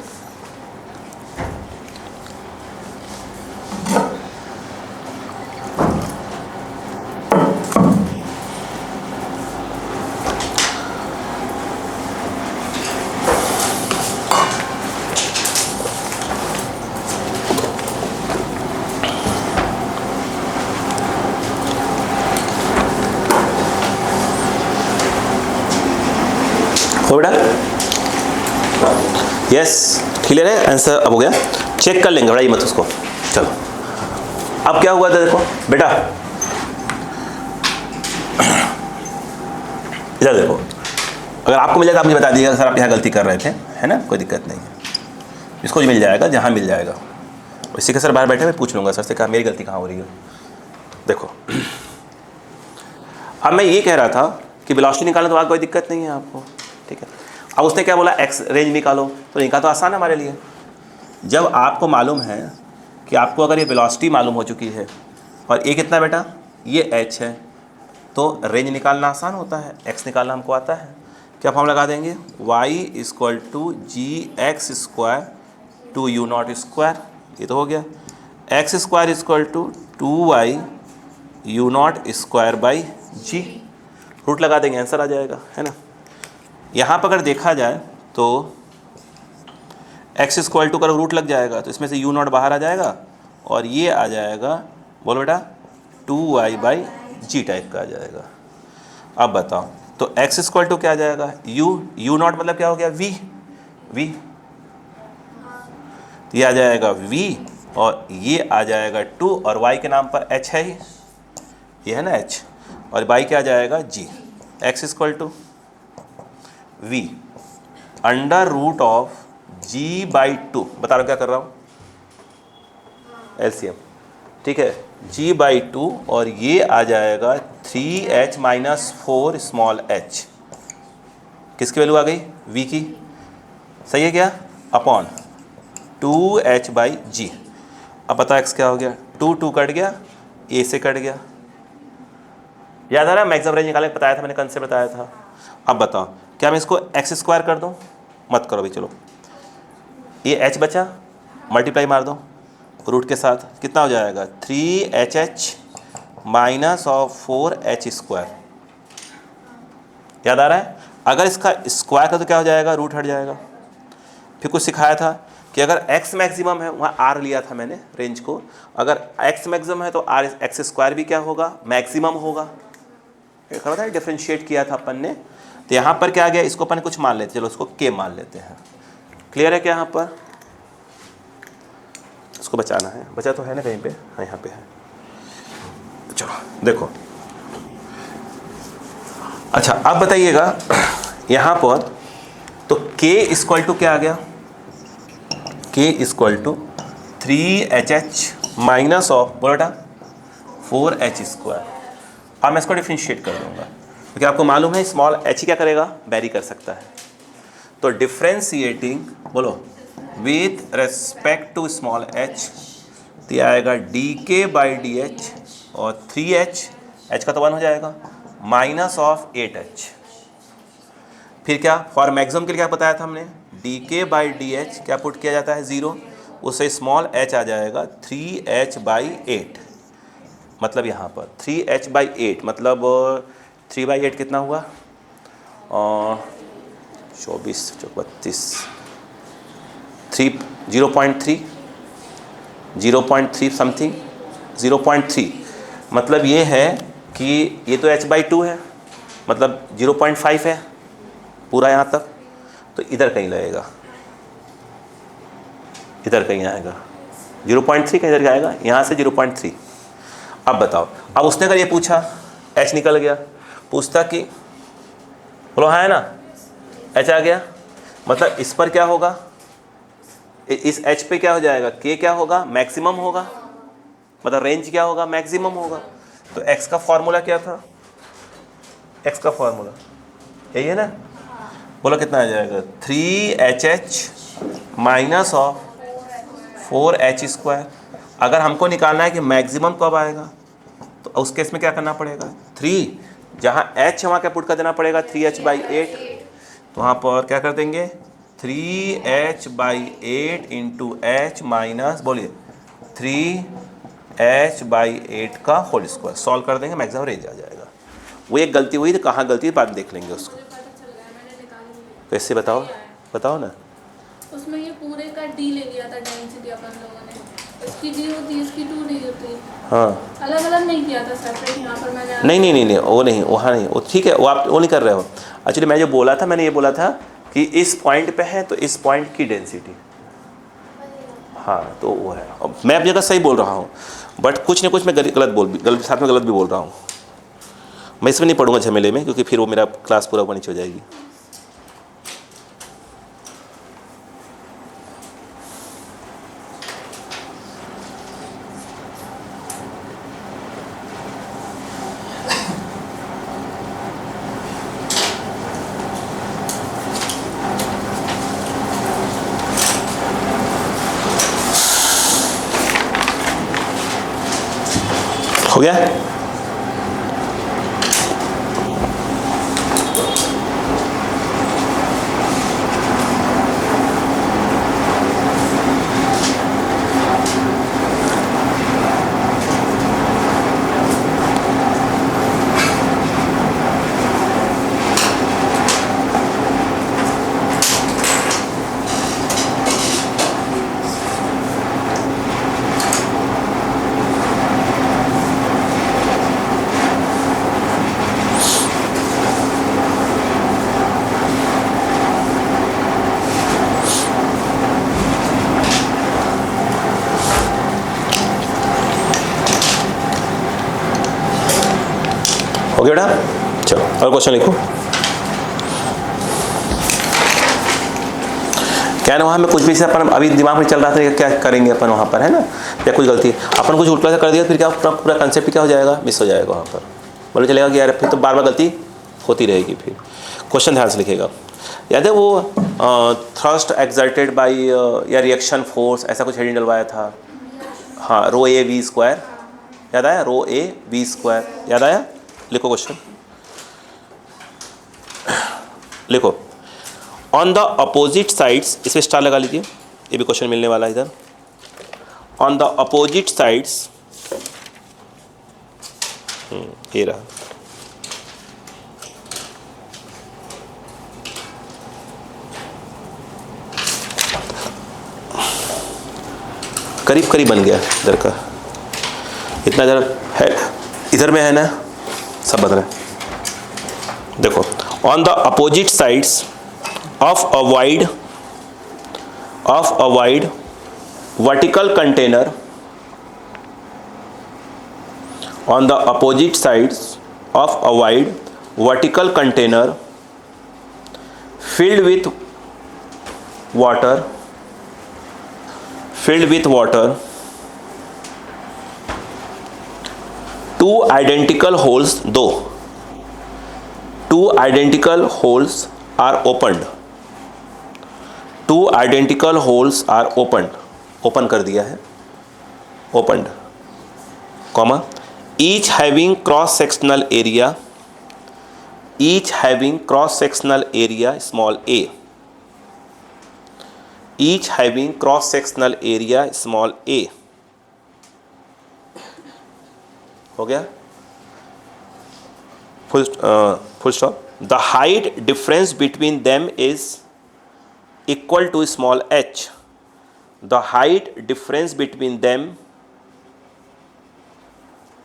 हो बेटा, यस क्लियर है, आंसर अब हो गया। चेक कर लेंगे, बड़ा मत उसको। चलो अब क्या हुआ था देखो बेटा, इधर देखो, अगर आपको मिल जाएगा आप मुझे बता दीजिएगा सर आप यहाँ गलती कर रहे थे, है ना, कोई दिक्कत नहीं है, इसको मिल जाएगा जहाँ मिल जाएगा। इसी के सर बाहर बैठे मैं पूछ लूँगा सर से, कहा मेरी गलती कहाँ हो रही है। देखो अब मैं ये कह रहा था कि वेलोसिटी निकालने तो बाद कोई दिक्कत नहीं है आपको, ठीक है। अब उसने क्या बोला, एक्स रेंज निकालो, तो निकाल तो आसान है हमारे लिए। जब आपको मालूम है कि आपको अगर ये वेलोसिटी मालूम हो चुकी है और ये कितना बेटा, ये h है, तो रेंज निकालना आसान होता है, x निकालना हमको आता है। क्या फॉर्म लगा देंगे, y equal to gx square to U naught square, ये तो हो गया। x square equal to 2y U naught square by G, root लगा देंगे, आंसर आ जाएगा, है ना। यहाँ पर अगर देखा जाए तो x इक्वल टू का रूट लग जाएगा, तो इसमें से यू नॉट बाहर आ जाएगा और ये आ जाएगा, बोलो बेटा, 2y बाई जी टाइप का आ जाएगा। अब बताओ, तो x इक्वल टू क्या आ जाएगा, यू नॉट मतलब क्या हो गया, v, तो ये आ जाएगा v और ये आ जाएगा 2 और y के नाम पर h है ही, ये है ना h, और y क्या आ जाएगा g। x equal to v under root of g by 2, बता रहा हूँ क्या कर रहा हूँ, LCM, ठीक है, g बाई 2 और ये आ जाएगा 3h माइनस 4 स्मॉल h, किसकी वैल्यू आ गई, v की, सही है क्या, अपॉन 2h बाई जी। अब बताओ x क्या हो गया, 2 कट गया, a से कट गया, याद आ रहा है मैक्सिमम रेंज निकालने बताया था मैंने, कंसेप्ट बताया था। अब बताओ क्या मैं इसको x स्क्वायर कर दूं, मत करो भाई, चलो ये h बचा, मल्टीप्लाई मार दो रूट के साथ, कितना हो जाएगा 3hh minus of 4h square, याद आ रहा है। अगर इसका स्क्वायर का तो क्या हो जाएगा, रूट हट जाएगा। फिर कुछ सिखाया था कि अगर x मैक्सिमम है, वहाँ r लिया था मैंने रेंज को, अगर x मैक्सिमम है तो r x स्क्वायर भी क्या होगा, मैक्सिमम होगा, खड़ा था, डिफ्रेंशिएट किया था अपन ने। तो यहाँ पर क्या आ गया, इसको अपन कुछ मान लेते, चलो इसको k मान लेते हैं, क्लियर है क्या, यहाँ पर इसको बचाना है, बचा तो है ना कहीं पे, हाँ यहाँ पे है। चलो देखो, अच्छा अब बताइएगा यहाँ पर, तो k इक्वल टू क्या आ गया, k equal to 3HH minus of बोलो बेटा 4H²। अब मैं इसको डिफ्रेंशिएट कर दूंगा क्योंकि आपको मालूम है स्मॉल h क्या करेगा, वेरी कर सकता है। तो डिफ्रेंशिएटिंग बोलो with respect to small h तो आएगा dk/dh और 3h, h का तो 1 हो जाएगा, माइनस ऑफ 8h। फिर क्या फॉर मैक्सिमम के लिए क्या बताया था हमने, dk/dh क्या पुट किया जाता है 0, उससे स्मॉल h आ जाएगा 3h/8। मतलब यहाँ पर 3h/8 मतलब 3/8 कितना हुआ, 24 32 0.3 समथिंग 0.3। मतलब ये है कि ये तो h/2 है, मतलब 0.5 है पूरा यहाँ तक, तो इधर कहीं लगेगा, इधर कहीं आएगा 0.3 कहीं इधर जाएगा, यहाँ से 0.3। अब बताओ, अब उसने अगर ये पूछा h निकल गया, पूछता कि बोलो हाँ है ना, h आ गया, मतलब इस पर क्या होगा, इस h पे क्या हो जाएगा, k क्या होगा, मैक्सिमम होगा, मतलब रेंज क्या होगा, मैक्सिमम होगा। तो x का फॉर्मूला क्या था, x का फॉर्मूला यही है ना, बोलो कितना आ जाएगा 3HH माइनस ऑफ 4H²। अगर हमको निकालना है कि मैक्सिमम कब आएगा तो उस केस में क्या करना पड़ेगा, 3 जहाँ h है वहाँ क्या पुट कर देना पड़ेगा 3h/8। तो वहाँ पर क्या कर देंगे 3h/8 इंटू h माइनस बोलिए 3h/8 का होल स्क्वायर, सॉल्व कर देंगे, मैक्सिमम रेंज आ जाएगा। वो एक गलती हुई तो कहाँ गलती बाद देख लेंगे उसको। कैसे बताओ, बताओ ना। उसमें ये पूरे का d ले लिया था डेंसिटी अपन लोगों ने, इसकी d होती, इसकी 2 नहीं होती, हाँ अलग अलग नहीं किया था सेपरेट। यहाँ पर मैंने नहीं वो नहीं, वहाँ नहीं, वो ठीक है, वो आप वो नहीं कर रहे हो। एक्चुअली मैं जो बोला था, मैंने ये बोला था कि इस पॉइंट पे है तो इस पॉइंट की डेंसिटी, हाँ तो वो है। मैं अपनी जगह सही बोल रहा हूँ, बट कुछ ना कुछ मैं गलत साथ में गलत भी बोल रहा हूँ। मैं इसमें नहीं पढ़ूंगा झमेले में, क्योंकि फिर वो मेरा क्लास पूरा ऊपर नीचे हो जाएगी। हो गया, हो गया बेटा। चलो और क्वेश्चन लिखो। क्या ना वहाँ में कुछ भी से अपन अभी दिमाग में चल रहा था कि क्या करेंगे अपन वहाँ पर, है ना, या कुछ गलती अपन कुछ उल्टा कर दिया फिर क्या पूरा कंसेप्ट क्या हो जाएगा, मिस हो जाएगा। वहाँ पर बोले चलेगा कि यार फिर तो बार बार गलती होती रहेगी। फिर क्वेश्चन ध्यान से लिखेगा। याद है वो थ्रस्ट एक्सर्टेड बाई या रिएक्शन फोर्स, ऐसा कुछ हेडिंग डलवाया था, हाँ ρAV², याद आया, ρAV², याद आया। लिखो क्वेश्चन, लिखो ऑन द अपोजिट साइड्स, इसमें स्टार लगा लीजिए, ये भी क्वेश्चन मिलने वाला है इधर। ऑन द अपोजिट साइड्स, ये रहा, करीब करीब बन गया इधर का, इतना इधर है, इधर में है ना, सब बन रहे हैं। देखो on the opposite sides of a wide vertical container, on the opposite sides of a wide vertical container filled with water, filled with water, two identical holes, though two identical holes are opened, two identical holes are opened, open कर दिया है, opened, comma, each having cross sectional area, each having cross sectional area small a, each having cross sectional area small a, हो गया, full stop. The height difference between them is equal to small h. The height difference between them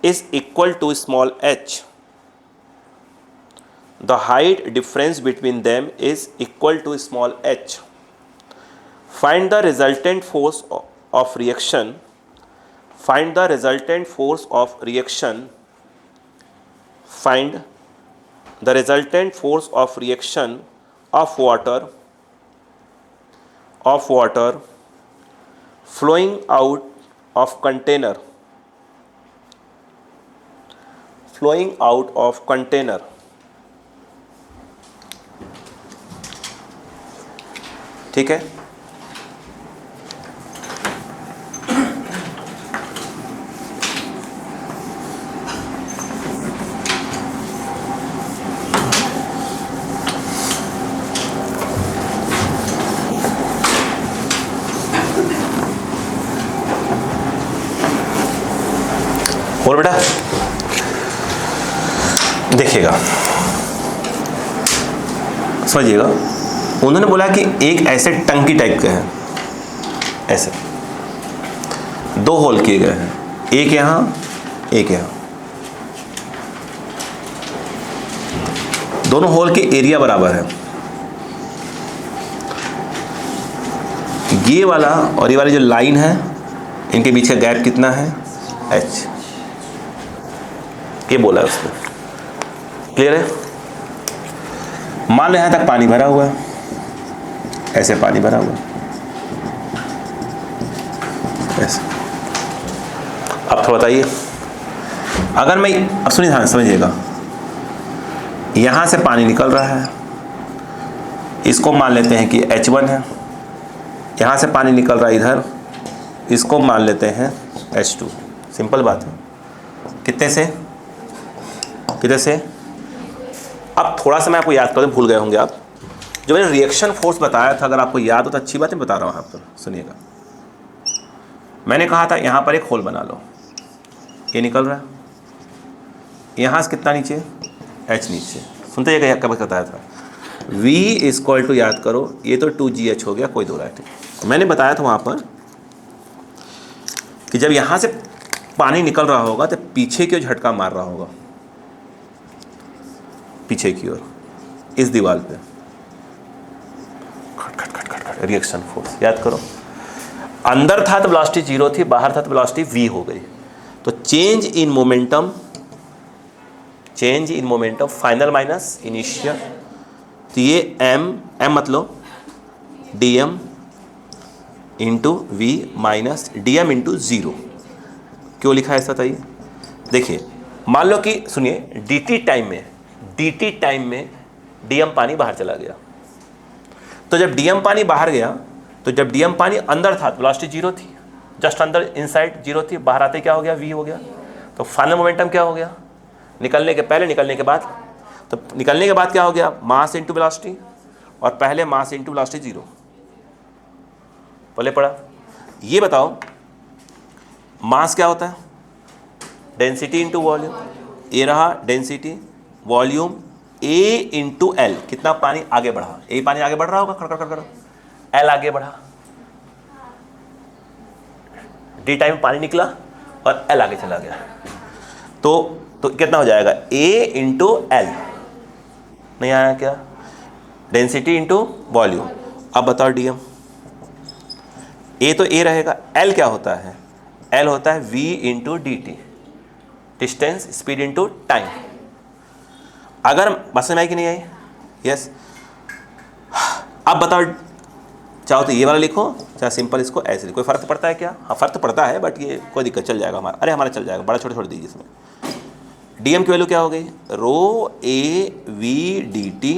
is equal to small h. The height difference between them is equal to small h. Find the resultant force of reaction. Find the resultant force of reaction. Find the resultant force of reaction of water flowing out of container, flowing out of container. ठीक है, और बेटा देखिएगा, समझिएगा, उन्होंने बोला कि एक ऐसे टंकी टाइप का है, ऐसे दो होल किए गए हैं, एक यहां एक यहां, दोनों होल के एरिया बराबर है, ये वाला और ये वाली जो लाइन है इनके बीच का गैप कितना है, h, ये बोला है उसने, क्लियर है। मान लो यहां तक पानी भरा हुआ है, ऐसे पानी भरा हुआ है, ऐसे। अब तो बताइए, अगर मैं, अब सुनिए, हाँ समझिएगा, यहां से पानी निकल रहा है, इसको मान लेते हैं कि H1 है, यहां से पानी निकल रहा है इधर, इसको मान लेते हैं H2। सिंपल बात है, कितने से कितने से। अब थोड़ा सा मैं आपको याद कर दूं, भूल गए होंगे आप, जो मैंने रिएक्शन फोर्स बताया था, अगर आपको याद हो तो अच्छी बात है, बता रहा हूँ आपको, सुनिएगा। मैंने कहा था यहाँ पर एक होल बना लो, ये निकल रहा है, यहाँ से कितना नीचे, H नीचे, सुनते ये कब बताया था, V इक्वल टू, याद करो, ये तो 2GH हो गया, कोई दो राइट। मैंने बताया था वहाँ पर कि जब यहाँ से पानी निकल रहा होगा तो पीछे की ओर झटका मार रहा होगा, पीछे की ओर, इस दीवार पे, खट खट खट खट खट, रिएक्शन फोर्स याद करो। अंदर था तो वेलोसिटी 0 थी, बाहर था तो वेलोसिटी v हो गई। तो change in momentum, change in momentum final minus initial, तो ये m मतलब dm into V minus dm into 0। क्यों लिखा है ऐसा, बताइए। देखिए, मान लो कि, सुनिए, dt टाइम में dm पानी बाहर चला गया, तो जब dm पानी बाहर गया, तो जब dm पानी अंदर था तो वेलोसिटी 0 थी, जस्ट अंदर इनसाइड 0 थी, बाहर आते क्या हो गया, v हो गया। तो फाइनल मोमेंटम क्या हो गया, निकलने के पहले, निकलने के बाद, तो निकलने के बाद क्या हो गया, मास इंटू वेलोसिटी, और पहले मास इंटू वेलोसिटी 0, पहले पढ़ा। ये बताओ मास क्या होता है, डेंसिटी इंटू वॉल्यूम, ये रहा density, volume A into L, कितना पानी आगे बढ़ा, ए पानी आगे बढ़ रहा होगा, खड़ खड़ खड़, एल आगे बढ़ा, डी टाइम पानी निकला और एल आगे चला गया, तो कितना हो जाएगा, A इंटू एल, नहीं आया क्या, डेंसिटी इंटू वॉल्यूम। अब बताओ डीएम, ए तो ए रहेगा, एल क्या होता है, एल होता है v into D T, distance, speed into time. अगर बस में आई कि नहीं आई, यस। अब बताओ, चाहो तो ये वाला लिखो, चाहे सिंपल इसको ऐसे लिखो, कोई फ़र्क पड़ता है क्या? हाँ फ़र्क तो पड़ता है, बट ये कोई दिक्कत, चल जाएगा हमारा। अरे हमारा चल जाएगा, बड़ा छोटे छोटे दीजिए इसमें। डी की वैल्यू क्या हो गई? Rho A V D T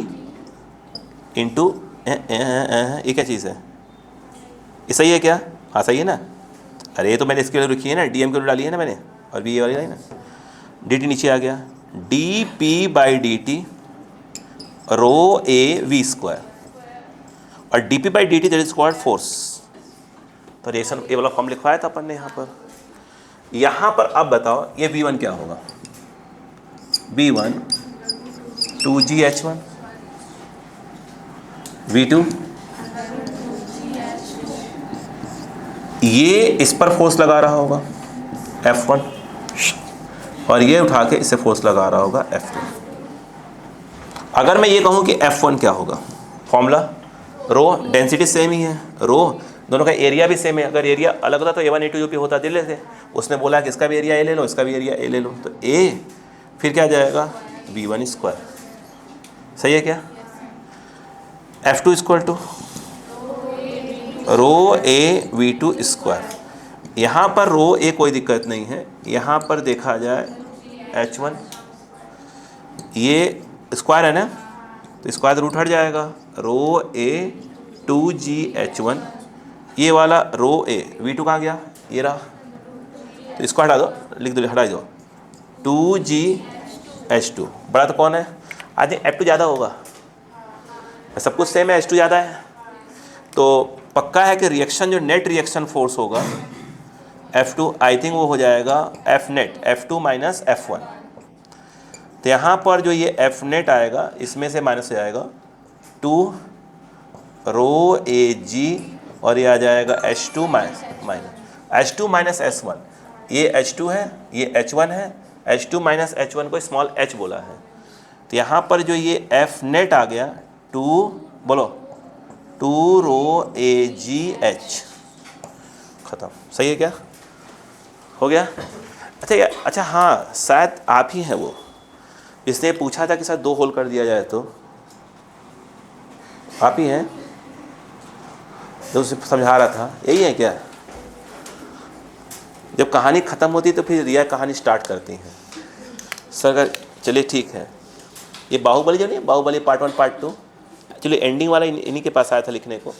into, ये क्या चीज़ है? ये सही है क्या? हाँ सही है ना। अरे ये तो मैंने इसकी वैल्यू रखी है ना, डी की वैल्यू डाली है ना मैंने, और वी ये वाली डाली ना। डी टी नीचे आ गया, D P by D T rho A V square, और D P by D T that is square force. तो रिएक्शन ये वाला फॉर्म लिखवाया था अपन ने यहाँ पर। यहाँ पर अब बताओ ये V1 क्या होगा? V1 2GH1, V2 ये इस पर फोर्स लगा रहा होगा F1, और ये उठा के इससे फोर्स लगा रहा होगा F2। अगर मैं ये कहूँ कि F1 क्या होगा, फॉर्मूला रो, डेंसिटी सेम ही है, रो दोनों का एरिया भी सेम है। अगर एरिया अलग होता तो A1 A2 UP होता, दिल लेते। उसने बोला कि इसका भी एरिया ए ले लो, इसका भी एरिया ए ले लो, तो ए फिर क्या जाएगा? V1 square. सही है क्या? F2 equal to rho A V2 square. यहाँ पर रो ए कोई दिक्कत नहीं है, यहाँ पर देखा जाए H1 ये स्क्वायर है ना, तो स्क्वायर रूट हट जाएगा, रो ए 2GH1, ये वाला रो ए V2 कहाँ गया? ये रहा, तो इसको हटा दो, लिख दो, हटा दो 2GH2। बड़ा तो कौन है? आज F2 ज़्यादा होगा, सब कुछ सेम है, H2 ज़्यादा है, तो पक्का है कि रिएक्शन जो नेट रिएक्शन फोर्स होगा F2, आई थिंक वो हो जाएगा F net F2 minus F1। तो यहाँ पर जो ये F नेट आएगा इसमें से माइनस हो जाएगा 2 रो ए जी, और ये आ जाएगा H2 माइनस S1। ये H2 है, ये H1 है, H2 माइनस H1 को स्मॉल h बोला है। तो यहाँ पर जो ये F नेट आ गया 2, बोलो 2 रो ए जी एच, ख़त्म। सही है क्या? हो गया? अच्छा हाँ, शायद आप ही हैं वो, इसने पूछा था कि शायद 2 होल कर दिया जाए, तो आप ही हैं जो उसे समझा रहा था, यही है क्या? जब कहानी ख़त्म होती तो फिर रिया कहानी स्टार्ट करती हैं सर। अगर चलिए ठीक है, ये बाहुबली जो नहीं, Baahubali part 1 part 2, actually ending वाला इन्हीं के पास आया था लिखने को।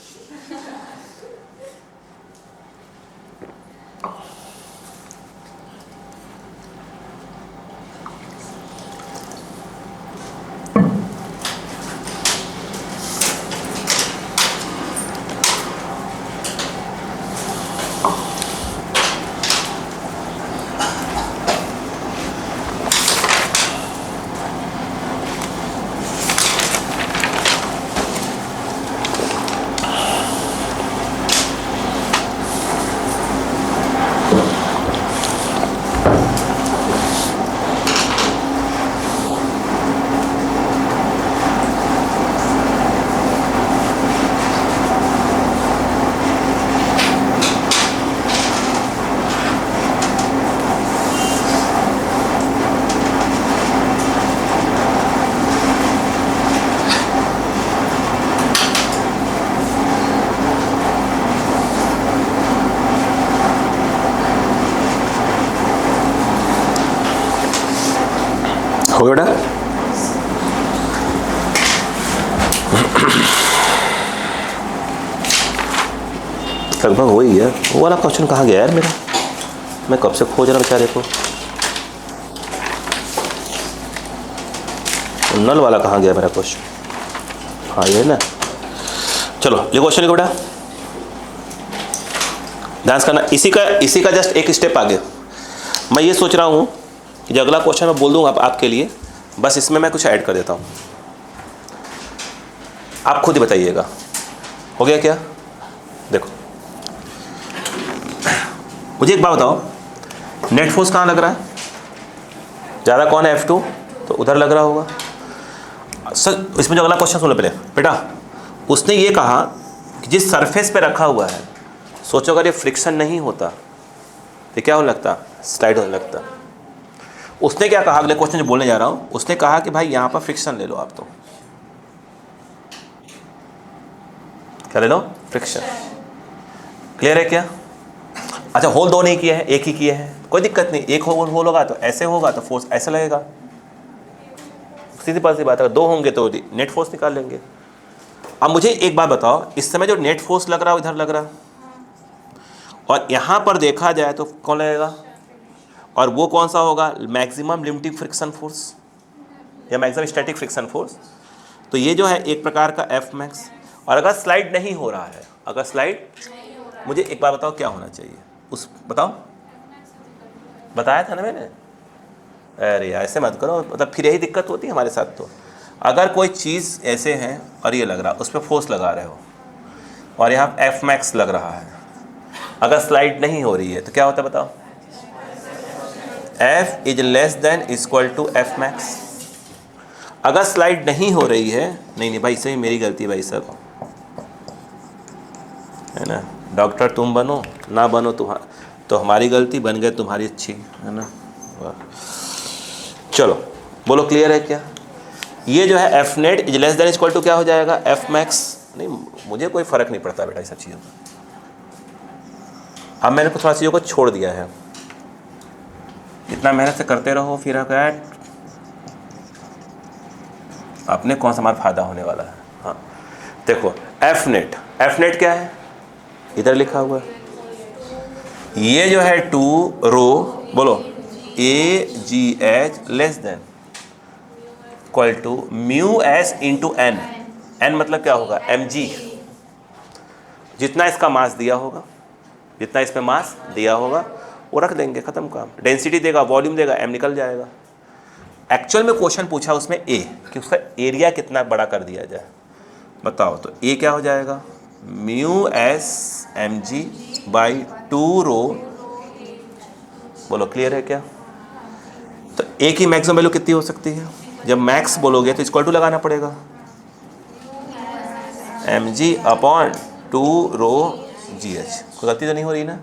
हो गया बेटा? लगभग हो ही गया। वो वाला क्वेश्चन कहाँ गया यार मेरा? मैं कब से खोज रहा बेचारे को। नल वाला कहाँ गया मेरा क्वेश्चन? हाँ ये है ना। चलो ये क्वेश्चन लिखो बेटा, ध्यान से करना। इसी का जस्ट एक स्टेप आगे मैं ये सोच रहा हूँ कि जो अगला क्वेश्चन मैं बोल दूँगा आपके लिए, बस इसमें मैं कुछ ऐड कर देता हूँ, आप खुद ही बताइएगा हो गया क्या। देखो मुझे एक बात बताओ, नेट फोर्स कहाँ लग रहा है? ज़्यादा कौन है? F2, तो उधर लग रहा होगा। सर इसमें जो अगला क्वेश्चन सुनो पहले बेटा, उसने ये कहा कि जिस सरफेस पे रखा हुआ है, सोचो अगर ये फ्रिक्शन नहीं होता तो क्या होने लगता? स्लाइड होने लगता। उसने क्या कहा, अगले क्वेश्चन जो बोलने जा रहा हूँ, उसने कहा कि भाई यहाँ पर फ्रिक्शन ले लो आप। तो क्या ले लो? फ्रिक्शन। क्लियर है क्या? अच्छा, होल दो नहीं किए हैं, एक ही किए हैं, कोई दिक्कत नहीं। एक होल होगा तो ऐसे होगा तो फोर्स ऐसे लगेगा, सीधी सी बात है। दो होंगे तो नेट फोर्स निकाल लेंगे। अब मुझे एक बात बताओ, इस समय जो नेट फोर्स लग रहा है इधर लग रहा है, और यहाँ पर देखा जाए तो कौन लगेगा, और वो कौन सा होगा? मैक्सिमम लिमिटिंग फ्रिक्शन फोर्स या मैक्सिमम स्टैटिक फ्रिक्शन फोर्स। तो ये जो है एक प्रकार का एफ मैक्स। और अगर स्लाइड नहीं हो रहा है, अगर स्लाइड, मुझे एक बार बताओ क्या होना चाहिए उस, बताओ, बताया था ना मैंने। अरे यार ऐसे मत करो, मतलब फिर यही दिक्कत होती है हमारे साथ। तो अगर कोई चीज़ ऐसे है और ये लग रहा, उस पर फोर्स लगा रहे हो और यहाँ एफ मैक्स लग रहा है, अगर स्लाइड नहीं हो रही है तो क्या होता है बताओ? F is less than equal to F max. अगर स्लाइड नहीं हो रही है, नहीं भाई सही, मेरी गलती भाई साहब, है ना। डॉक्टर तुम बनो ना बनो तुम्हारा, तो हमारी गलती, बन गए तुम्हारी अच्छी, है ना। चलो बोलो, क्लियर है क्या? ये जो है F net is less than equal to क्या हो जाएगा? F max. नहीं, मुझे कोई फ़र्क नहीं पड़ता बेटा ये सब चीज़ों का। अब मैंने कुछ थोड़ा चीज़ों को छोड़ दिया है, इतना मेहनत से करते रहो, फिर क्या अपने कौन सा हमारा फायदा होने वाला है। हाँ देखो, एफ नेट क्या है? इधर लिखा हुआ है, ये जो है 2 रो, बोलो A G H less than equal to mu S into N. N मतलब क्या होगा? M G. जितना इसका मास दिया होगा, जितना इसमें मास दिया होगा वो रख देंगे, ख़त्म काम। डेंसिटी देगा, वॉल्यूम देगा, एम निकल जाएगा। एक्चुअल में क्वेश्चन पूछा उसमें ए, कि उसका एरिया कितना बड़ा कर दिया जाए, बताओ। तो ए क्या हो जाएगा? Mu S M G by 2 rho. बोलो क्लियर है क्या? तो ए की मैक्सिमम वैल्यू कितनी हो सकती है? जब मैक्स बोलोगे तो इक्वल टू लगाना पड़ेगा, एम जी अपॉन 2 रो जी एच। कोई गलती तो नहीं हो रही ना?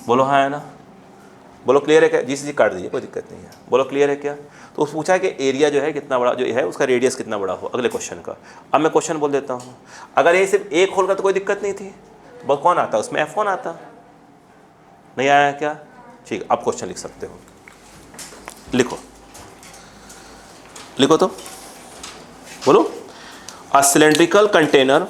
बोलो हाँ है ना? बोलो क्लियर है क्या? जी काट दीजिए, कोई दिक्कत नहीं है। बोलो क्लियर है क्या? तो उस पूछा कि एरिया जो है कितना बड़ा जो है, उसका रेडियस कितना बड़ा हो, अगले क्वेश्चन का। अब मैं क्वेश्चन बोल देता हूँ। अगर ये सिर्फ एक होल का तो कोई दिक्कत नहीं थी, बस कौन आता उसमें? F1 आता। नहीं आया क्या? ठीक, आप क्वेश्चन लिख सकते हो, लिखो लिखो तो बोलो। A cylindrical container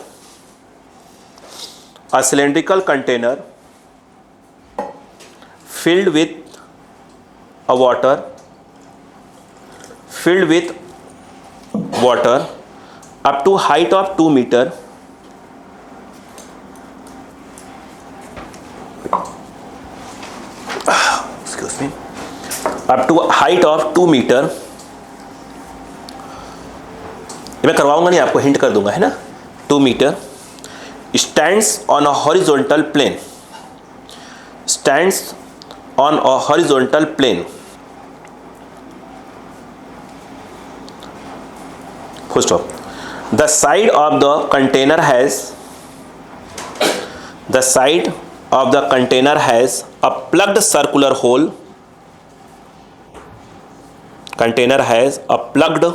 filled with water up to height of 2 meter, excuse me, up to height of 2 meter। ये मैं करवाऊंगा नहीं, आपको हिंट कर दूंगा, है ना। 2 metre, stands on a horizontal plane, full stop। The side of the container has a plugged circular hole। Container has a plugged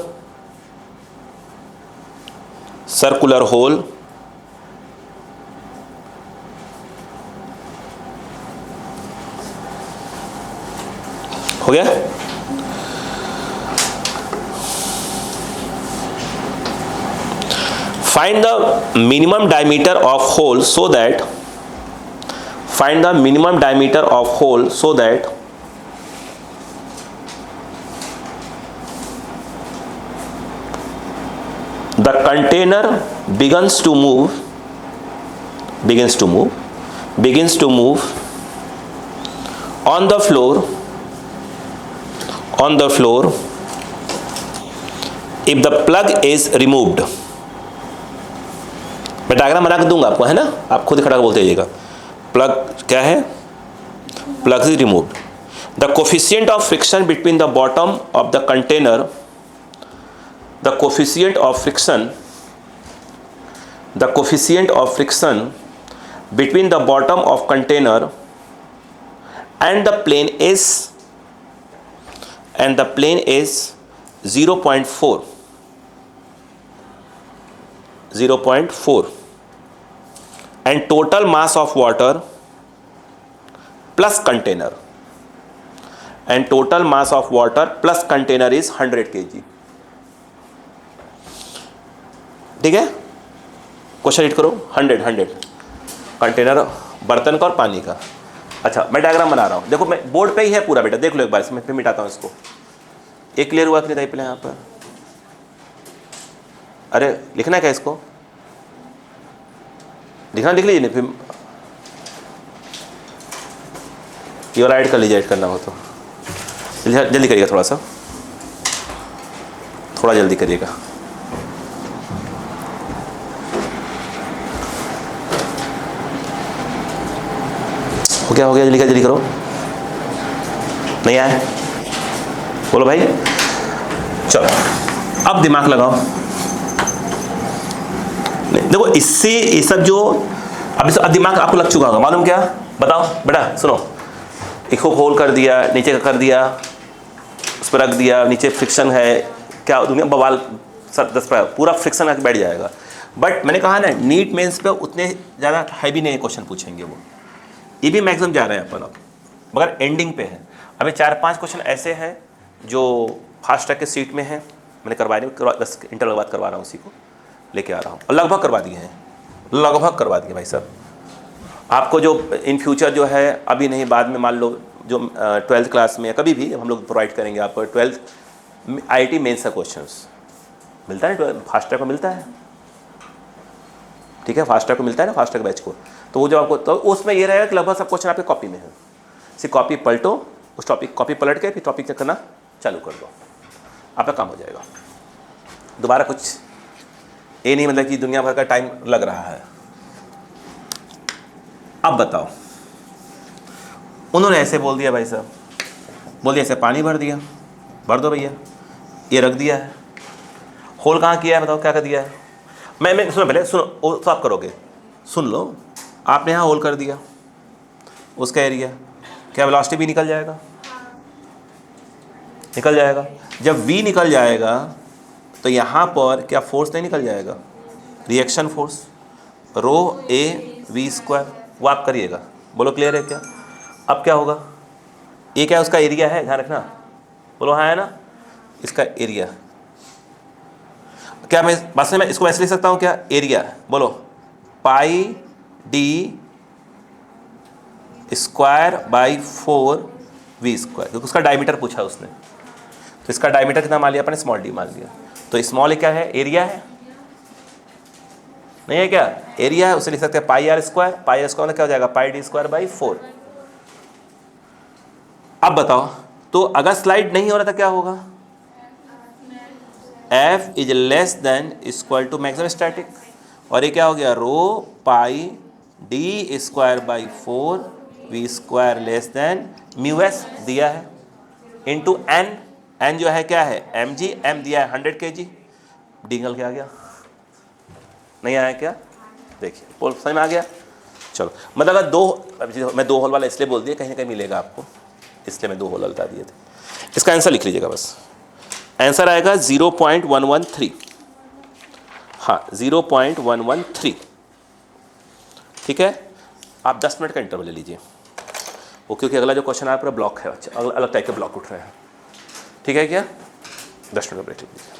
circular hole हो गया? Find the minimum diameter of hole so that the container begins to move on the floor if the plug is removed। मैं diagram बना के दूंगा आपको, है ना, आप खुद खड़ा बोलते जाइएगा। प्लग क्या है? Plug is removed. The coefficient of friction between the bottom of the container, the coefficient of friction between the bottom of container and the plane is 0.4 and total mass of water plus container, and total mass of water plus container is 100 kg। ठीक है, question read करो। 100 container बर्तन का और पानी का। अच्छा मैं डायग्राम बना रहा हूँ, देखो मैं बोर्ड पे ही है पूरा बेटा, देख लो एक बार, इसमें फिर मिटाता हूँ इसको। एक क्लियर हुआ कि नहीं पहले यहाँ पर? अरे लिखना है क्या इसको? लिखना लिख लीजिए, नहीं फिर ये वाला ऐड कर लीजिए, ऐड करना हो तो जल्दी करिएगा, थोड़ा जल्दी करिएगा। हो गया जल्दी करो। नहीं आया? बोलो भाई। चलो अब दिमाग लगाओ। नहीं देखो, इससे ये सब जो अब दिमाग आपको लग चुका होगा, मालूम क्या? बताओ बेटा, सुनो। एक होल कर दिया, नीचे का कर दिया, उस पर रख दिया, नीचे फ्रिक्शन है, क्या दुनिया बवाल, 10 पूरा फ्रिक्शन आके बैठ जाएगा। बट मैंने कहा ना, नीट मेंस पे उतने ज़्यादा हैवी नहीं क्वेश्चन पूछेंगे वो, ये भी मैक्सिमम जा रहे हैं अपन अब, मगर एंडिंग पे है। अभी 4-5 क्वेश्चन ऐसे हैं जो फास्ट ट्रैक के सीट में हैं, मैंने करवाए नहीं, 10 इंटरवल बाद करवा रहा हूँ, उसी को लेके आ रहा हूँ। लगभग करवा दिए हैं, लगभग करवा दिए भाई साहब। आपको जो इन फ्यूचर जो है, अभी नहीं बाद में, मान लो जो 12th क्लास में या कभी भी हम लोग प्रोवाइड करेंगे आपको 12th IIT मेंस का क्वेश्चंस मिलता है, फास्ट ट्रैक को मिलता है। ठीक है, फास्ट ट्रैक को मिलता है ना, फास्ट ट्रैक बैच को। तो वो जो आपको, तो उसमें ये रहेगा कि लगभग सब क्वेश्चन आपके कॉपी में है, सिर्फ कॉपी पलटो, उस टॉपिक कॉपी पलट के फिर टॉपिक चेक करना चालू कर दो, आपका काम हो जाएगा। दोबारा कुछ ये नहीं मतलब कि दुनिया भर का टाइम लग रहा है। अब बताओ, उन्होंने ऐसे बोल दिया भाई साहब, बोल दिया ऐसे पानी भर दिया, भर दो भैया, ये रख दिया है। होल कहाँ किया है बताओ, क्या कर दिया है? मैं सुनो पहले, सुनो तो आप करोगे, सुन लो। आपने यहाँ होल कर दिया, उसका एरिया क्या वेलोसिटी भी निकल जाएगा? निकल जाएगा। जब v निकल जाएगा तो यहाँ पर क्या फोर्स नहीं निकल जाएगा? Reaction force, rho A V square, वो आप करिएगा। बोलो क्लियर है क्या? अब क्या होगा? ये क्या उसका एरिया है, ध्यान रखना। बोलो हाँ है ना, इसका एरिया। क्या मैं बस में इसको ऐसे लिख सकता हूँ क्या? एरिया बोलो pi D square by 4v square, क्योंकि उसका डायमीटर पूछा उसने, तो इसका डायमीटर कितना मान लिया अपने? स्मॉल डी मान लिया। तो स्मॉल क्या है? एरिया है, नहीं है क्या? एरिया है, उसे लिख सकते हैं pi R square. Pi R square क्या हो जाएगा? Pi D square by 4। अब बताओ, तो अगर स्लाइड नहीं हो रहा था क्या होगा? F is less than equal to maximum static, और ये क्या हो गया? Rho pi D square by 4v square less than mu S दिया है, इंटू एन। एन जो है क्या है? mg, m दिया है 100 kg। डिंगल क्या आ गया? नहीं आया क्या? देखिए बोल, समझ में आ गया? चलो, मतलब अगर दो, मैं 2 होल वाला इसलिए बोल दिया, कहीं ना कहीं मिलेगा आपको, इसलिए मैं 2 होल बता दिए थे। इसका आंसर लिख लीजिएगा बस। आंसर आएगा 0.113। हाँ 0.113। ठीक है, आप 10 मिनट का इंटरवल ले लीजिए वो, क्योंकि अगला जो क्वेश्चन है पूरा ब्लॉक है, अलग टाइप के ब्लॉक उठ रहे हैं। ठीक है क्या? 10 मिनट का ब्रेक लीजिए।